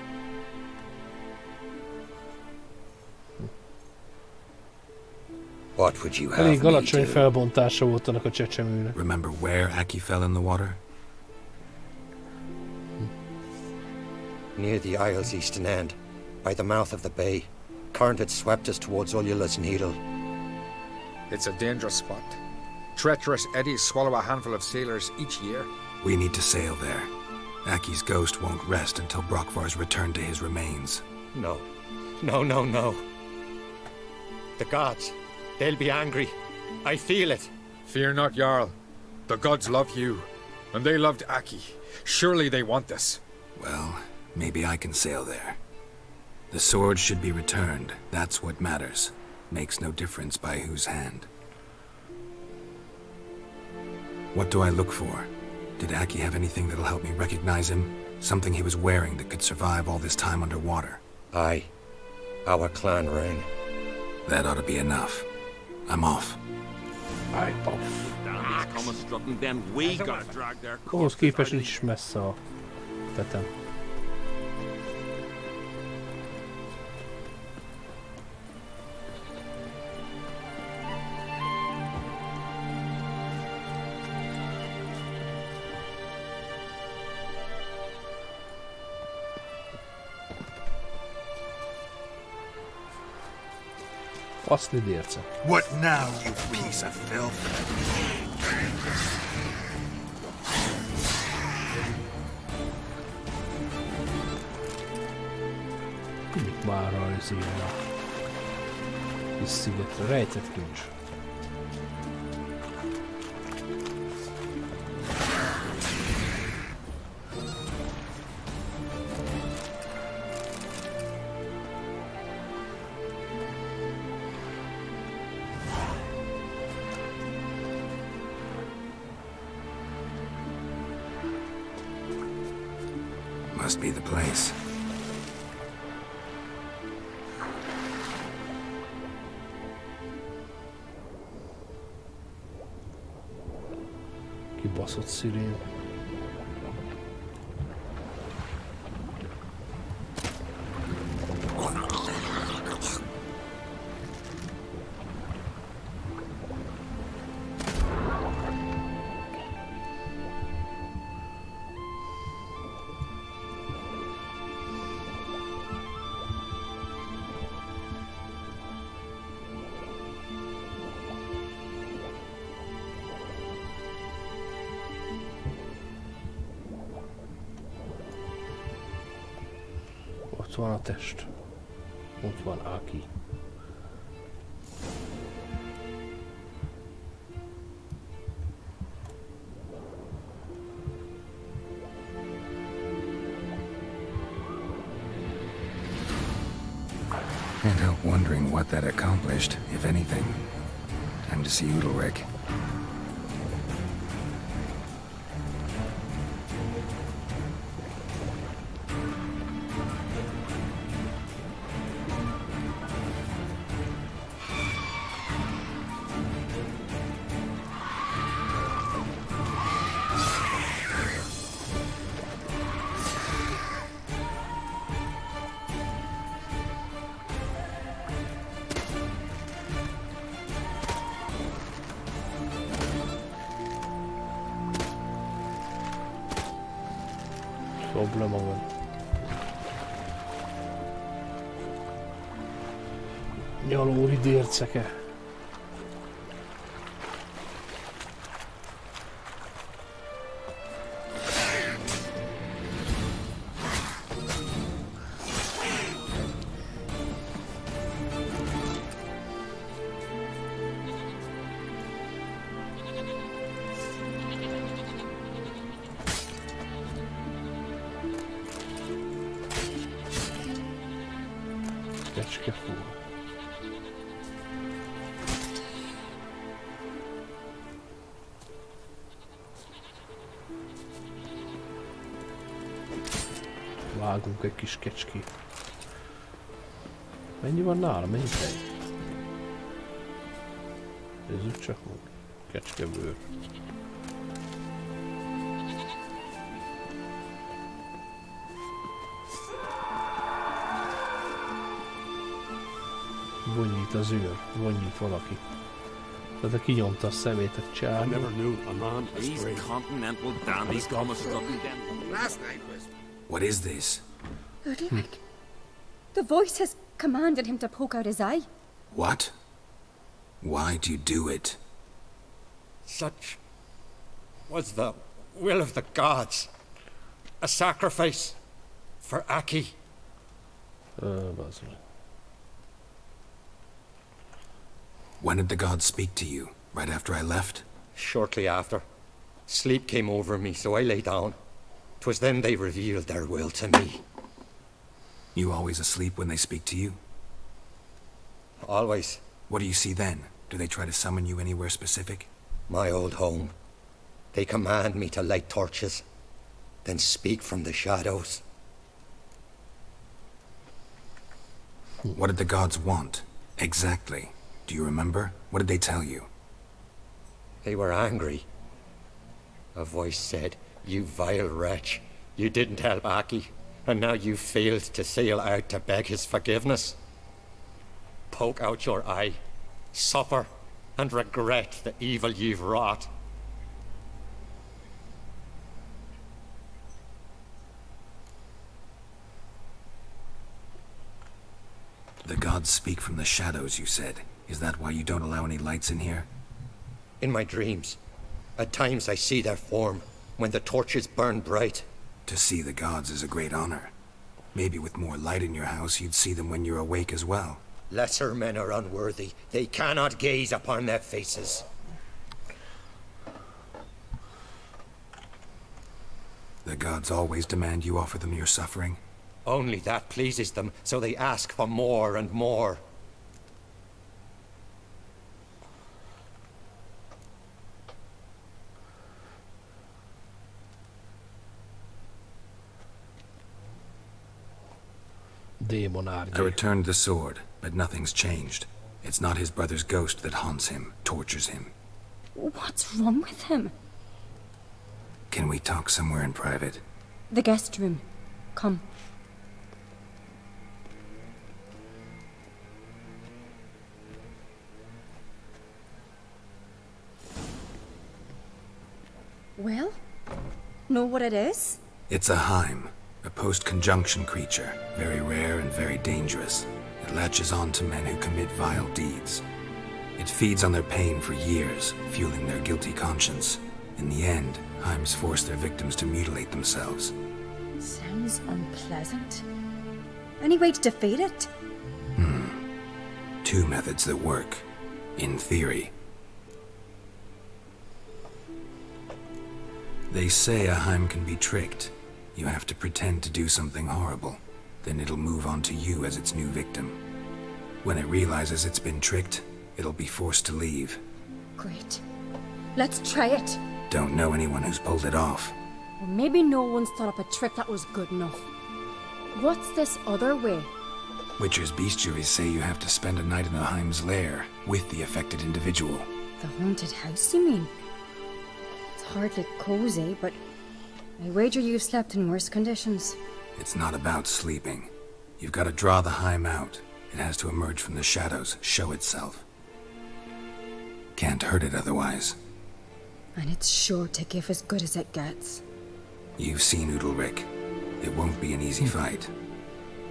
U: What would you have
A: Elég
U: me
A: alacsony
U: do?
A: felbontása volt annak a csecsemőnek.
B: Remember where Aki fell in the water?
U: Near the Isle's eastern end, by the mouth of the bay. Current had swept us towards Ullula's Needle.
J: It's a dangerous spot. Treacherous eddies swallow a handful of sailors each year.
B: We need to sail there. Aki's ghost won't rest until Brokvar's returned to his remains.
U: No. No, no, no. The gods, they'll be angry. I feel it.
J: Fear not, Jarl. The gods love you, and they loved Aki. Surely they want this.
B: Well, maybe I can sail there. The sword should be returned. That's what matters. Makes no difference by whose hand. What do I look for? Did Aki have anything that'll help me recognize him? Something he was wearing that could survive all this time underwater?
U: Aye. Our clan ring.
B: That ought to be enough. I'm off.
A: I'm off.
Q: Then we gotta drag their
A: Ahhoz képest nincs is messze a tetem. Faszni dérce.
G: What now, you piece of filth?
A: Mit már az írja? Kis szigetre, rejtett kincs.
B: Must be the place.
A: Kibaszott szirén. Ott van a test. Ott van Aki.
B: Can't help wondering what that accomplished, if anything. Time to see Udalric.
A: Problema van. Nyalóri dérceke. Vágunk egy kis kecskét. Mennyi van nála? Mennyi tej? Nézzük csak meg. Kecskebőr. Vonyít az őr. Vonyít valaki. Tehát kinyomta a szemét a csárny.
B: What is this?
P: Udalric. The voice has commanded him to poke out his eye.
B: What? Why do you do it?
U: Such was the will of the gods. A sacrifice for Aki.
B: When did the gods speak to you? Right after I left?
U: Shortly after. Sleep came over me, so I lay down. 'Twas then they revealed their will to me.
B: You always asleep when they speak to you?
U: Always.
B: What do you see then? Do they try to summon you anywhere specific?
U: My old home. They command me to light torches, then speak from the shadows.
B: What did the gods want? Exactly. Do you remember? What did they tell you?
U: They were angry. A voice said, "You vile wretch. You didn't help Aki, and now you've failed to sail out to beg his forgiveness. Poke out your eye, suffer, and regret the evil you've wrought."
B: The gods speak from the shadows, you said. Is that why you don't allow any lights in here?
U: In my dreams. At times I see their form, when the torches burn bright.
B: To see the gods is a great honor. Maybe with more light in your house, you'd see them when you're awake as well.
U: Lesser men are unworthy. They cannot gaze upon their faces.
B: The gods always demand you offer them your suffering?
U: Only that pleases them, so they ask for more and more.
B: I returned the sword, but nothing's changed. It's not his brother's ghost that haunts him, tortures him.
P: What's wrong with him?
B: Can we talk somewhere in private?
P: The guest room. Come. Well? Know what it is?
B: It's a Heim. A post-conjunction creature, very rare and very dangerous. It latches on to men who commit vile deeds. It feeds on their pain for years, fueling their guilty conscience. In the end, Heims force their victims to mutilate themselves.
P: Sounds unpleasant. Any way to defeat it?
B: Two methods that work. In theory. They say a Heim can be tricked. You have to pretend to do something horrible. Then it'll move on to you as its new victim. When it realizes it's been tricked, it'll be forced to leave.
P: Great. Let's try it.
B: Don't know anyone who's pulled it off.
P: Or maybe no one's thought up a trick that was good enough. What's this other way?
B: Witcher's bestiaries say you have to spend a night in the Heim's lair with the affected individual.
P: The haunted house, you mean? It's hardly cozy, but I wager you've slept in worse conditions.
B: It's not about sleeping. You've got to draw the Heim out. It has to emerge from the shadows, show itself. Can't hurt it otherwise.
P: And it's sure to give as good as it gets.
B: You've seen Udalric. It won't be an easy fight.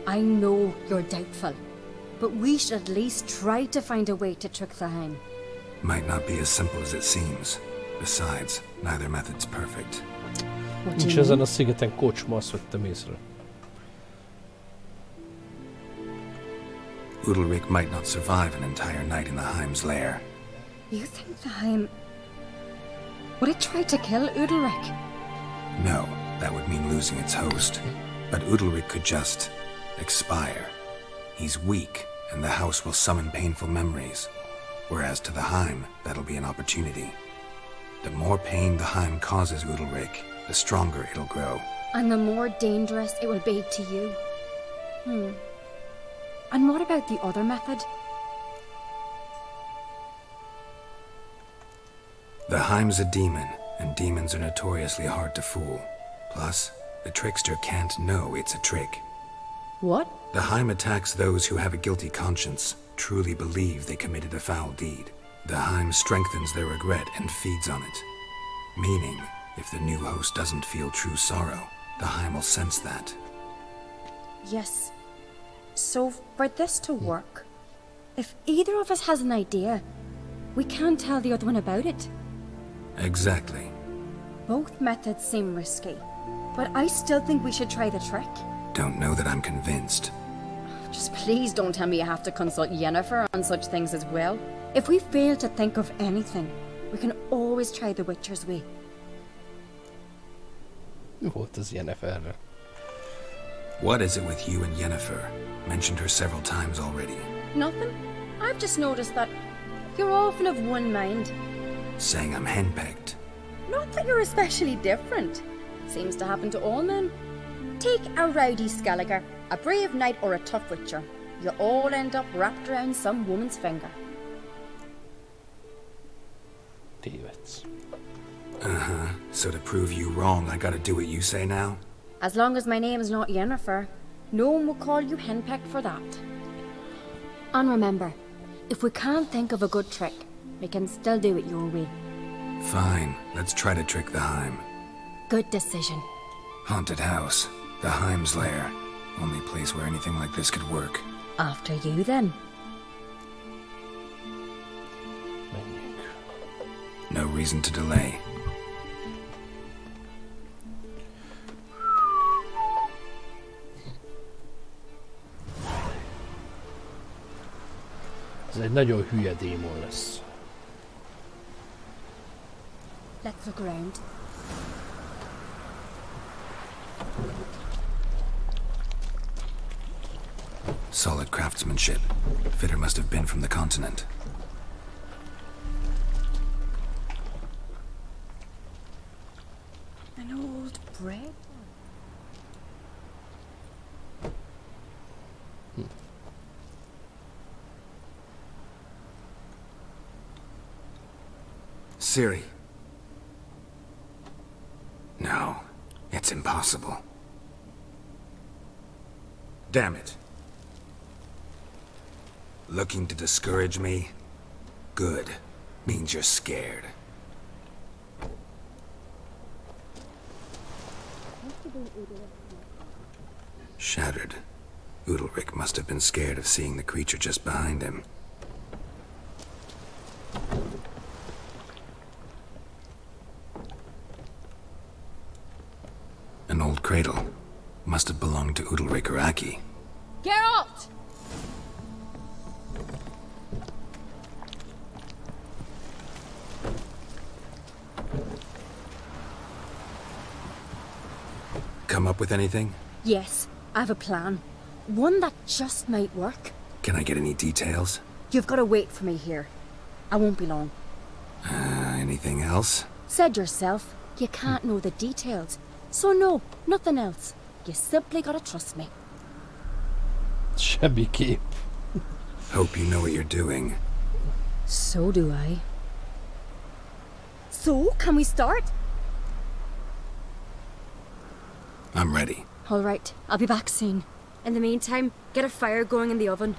P: I know you're doubtful, but we should at least try to find a way to trick the Heim.
B: Might not be as simple as it seems. Besides, neither method's perfect.
A: Nincs ezen a szigeten kocsma, azt vettem észre.
B: Udalric might not survive an entire night in the Heim's lair.
P: You think the Heim... would it try to kill Udalric?
B: No, that would mean losing its host. But Udalric could just... expire. He's weak, and the house will summon painful memories. Whereas to the Heim, that'll be an opportunity. The more pain the Heim causes Udalric, the stronger it'll grow.
P: And the more dangerous it will be to you. And what about the other method?
B: The Heim's a demon, and demons are notoriously hard to fool. Plus, the trickster can't know it's a trick.
P: What?
B: The Heim attacks those who have a guilty conscience, truly believe they committed a foul deed. The Heim strengthens their regret and feeds on it. Meaning, if the new host doesn't feel true sorrow, the Heim will sense that.
P: Yes. So, for this to work, if either of us has an idea, we can't tell the other one about it.
B: Exactly.
P: Both methods seem risky, but I still think we should try the trick.
B: Don't know that I'm convinced.
P: Just please don't tell me you have to consult Yennefer on such things as well. If we fail to think of anything, we can always try the Witcher's way.
A: Mi volt az Yenneferre?
B: What is it with you and Yennefer? Mentioned her several times already.
P: Nothing. I've just noticed that you're often of one mind.
B: Saying I'm henpecked.
P: Not that you're especially different. Seems to happen to all men. Take a rowdy Skelliger, a brave knight or a tough witcher. You all end up wrapped around some woman's finger.
A: Tévedsz.
B: Uh-huh. So to prove you wrong, I gotta do what you say now?
P: As long as my name is not Yennefer, no one will call you henpecked for that. And remember, if we can't think of a good trick, we can still do it your way.
B: Fine. Let's try to trick the Heim.
P: Good decision.
B: Haunted house. The Heim's lair. Only place where anything like this could work.
P: After you, then.
B: No reason to delay.
A: Ez egy nagyon hülye démon lesz.
P: Let's look around.
B: Solid craftsmanship. Fitter must have been from the continent.
P: An old bread?
B: Ciri. No, it's impossible. Damn it. Looking to discourage me? Good. Means you're scared. Shattered. Udalric must have been scared of seeing the creature just behind him. An old cradle. Must have belonged to Udalric or Aki.
P: Geralt!
B: Come up with anything?
P: Yes, I have a plan. One that just might work.
B: Can I get any details?
P: You've got to wait for me here. I won't be long.
B: Anything else?
P: Said yourself, you can't know the details. So no, nothing else. You simply gotta trust me.
A: Semmi kép.
B: Hope you know what you're doing.
P: So do I. So, can we start?
B: I'm ready.
P: All right, I'll be back soon. In the meantime, get a fire going in the oven.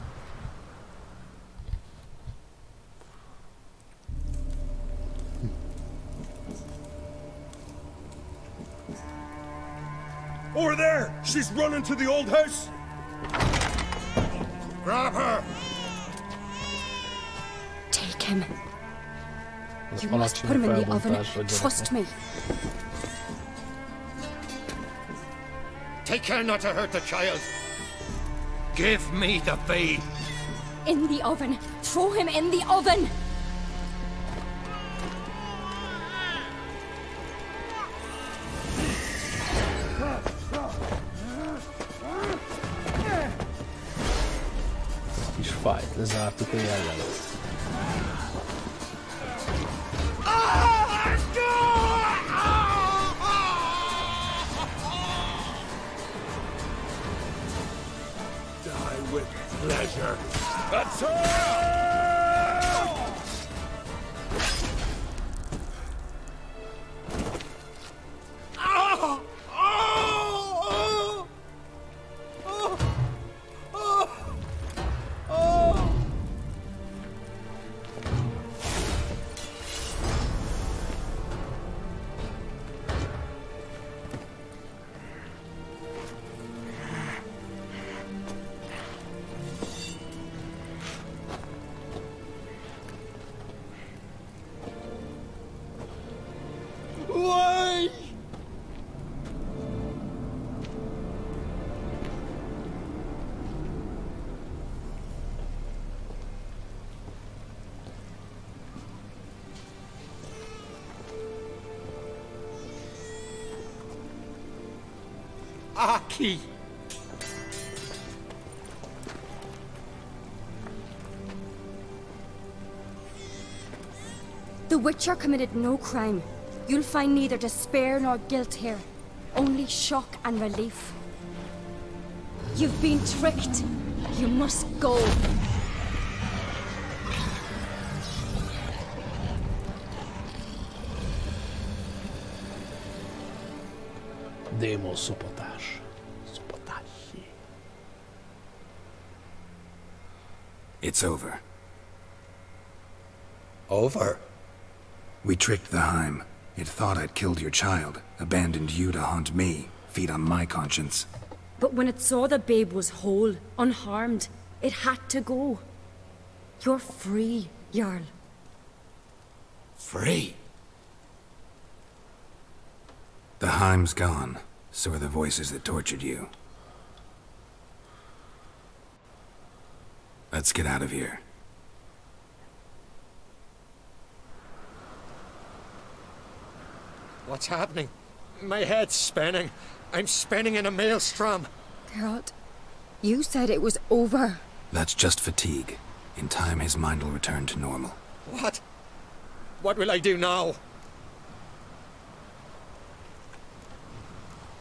Q: Over there! She's running to the old house!
G: Grab her!
P: Take him. You must put him in the oven. Trust me.
U: Take care not to hurt the child. Give me the babe.
P: In the oven. Throw him in the oven.
A: Kis fájt, lezártuk a jellemet.
Q: Die with pleasure. Attack!
F: Why?
U: Aki!
P: The Witcher committed no crime. You'll find neither despair nor guilt here. Only shock and relief. You've been tricked. You must go.
A: Démon szopatás. Szopatás.
B: It's over.
U: Over?
B: We tricked the Heim. It thought I'd killed your child, abandoned you to haunt me, feed on my conscience.
P: But when it saw the babe was whole, unharmed, it had to go. You're free, Jarl.
U: Free?
B: The Heim's gone, so are the voices that tortured you. Let's get out of here.
U: What's happening? My head's spinning. I'm spinning in a maelstrom.
P: Geralt, you said it was over.
B: That's just fatigue. In time, his mind will return to normal.
U: What? What will I do now?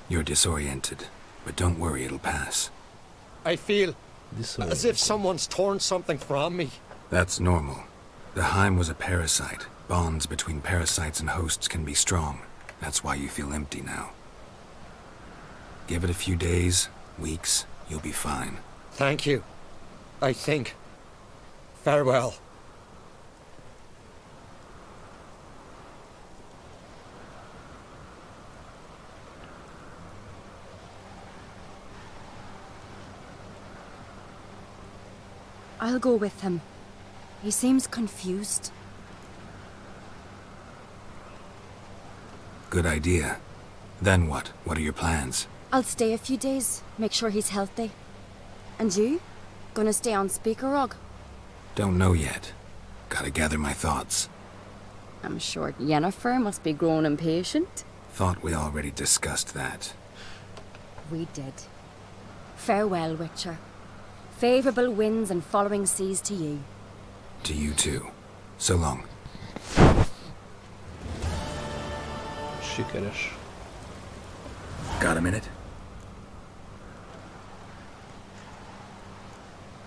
B: You're disoriented, but don't worry, it'll pass.
U: I feel as if someone's torn something from me.
B: That's normal. The Heim was a parasite. Bonds between parasites and hosts can be strong. That's why you feel empty now. Give it a few days, weeks, you'll be fine.
U: Thank you. I think. Farewell.
P: I'll go with him. He seems confused.
B: Good idea. Then what? What are your plans?
P: I'll stay a few days, make sure he's healthy. And you? Gonna stay on Speaker Rog?
B: Don't know yet. Gotta gather my thoughts.
P: I'm sure Yennefer must be growing impatient.
B: Thought we already discussed that.
P: We did. Farewell, Witcher. Favorable winds and following seas to you.
B: To you too. So long.
A: Sikeres.
B: Got a minute?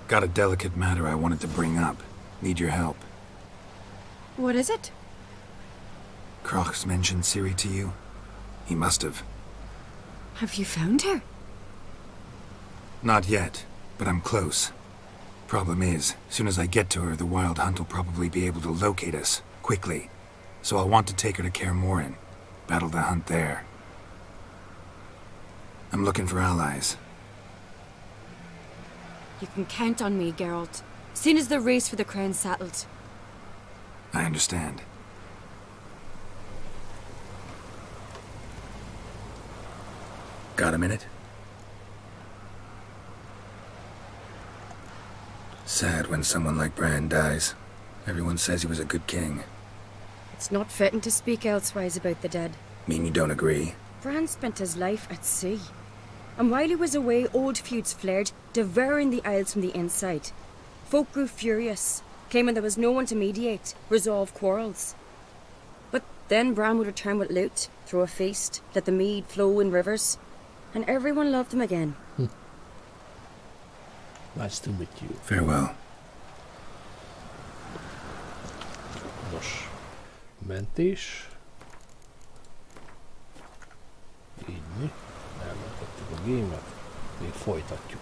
B: Got a delicate matter I wanted to bring up. Need your help.
P: What is it?
B: Kroch's mentioned Ciri to you? He must have.
P: Have you found her?
B: Not yet, but I'm close. Problem is, soon as I get to her, the Wild Hunt will probably be able to locate us, quickly. So I'll want to take her to Kaer Morhen. Battle the hunt there. I'm looking for allies.
P: You can count on me, Geralt. Soon as the race for the crown's settled.
B: I understand. Got a minute? Sad when someone like Bran dies. Everyone says he was a good king.
P: It's not fitting to speak elsewise about the dead.
B: Mean you don't agree?
P: Bran spent his life at sea. And while he was away, old feuds flared, devouring the Isles from the inside. Folk grew furious, claiming there was no one to mediate, resolve quarrels. But then Bran would return with loot, throw a feast, let the mead flow in rivers, and everyone loved him again.
A: Nice to meet you.
B: Farewell.
A: Nos, mentés. Így mi? Elmentettük a gémet. Még folytatjuk.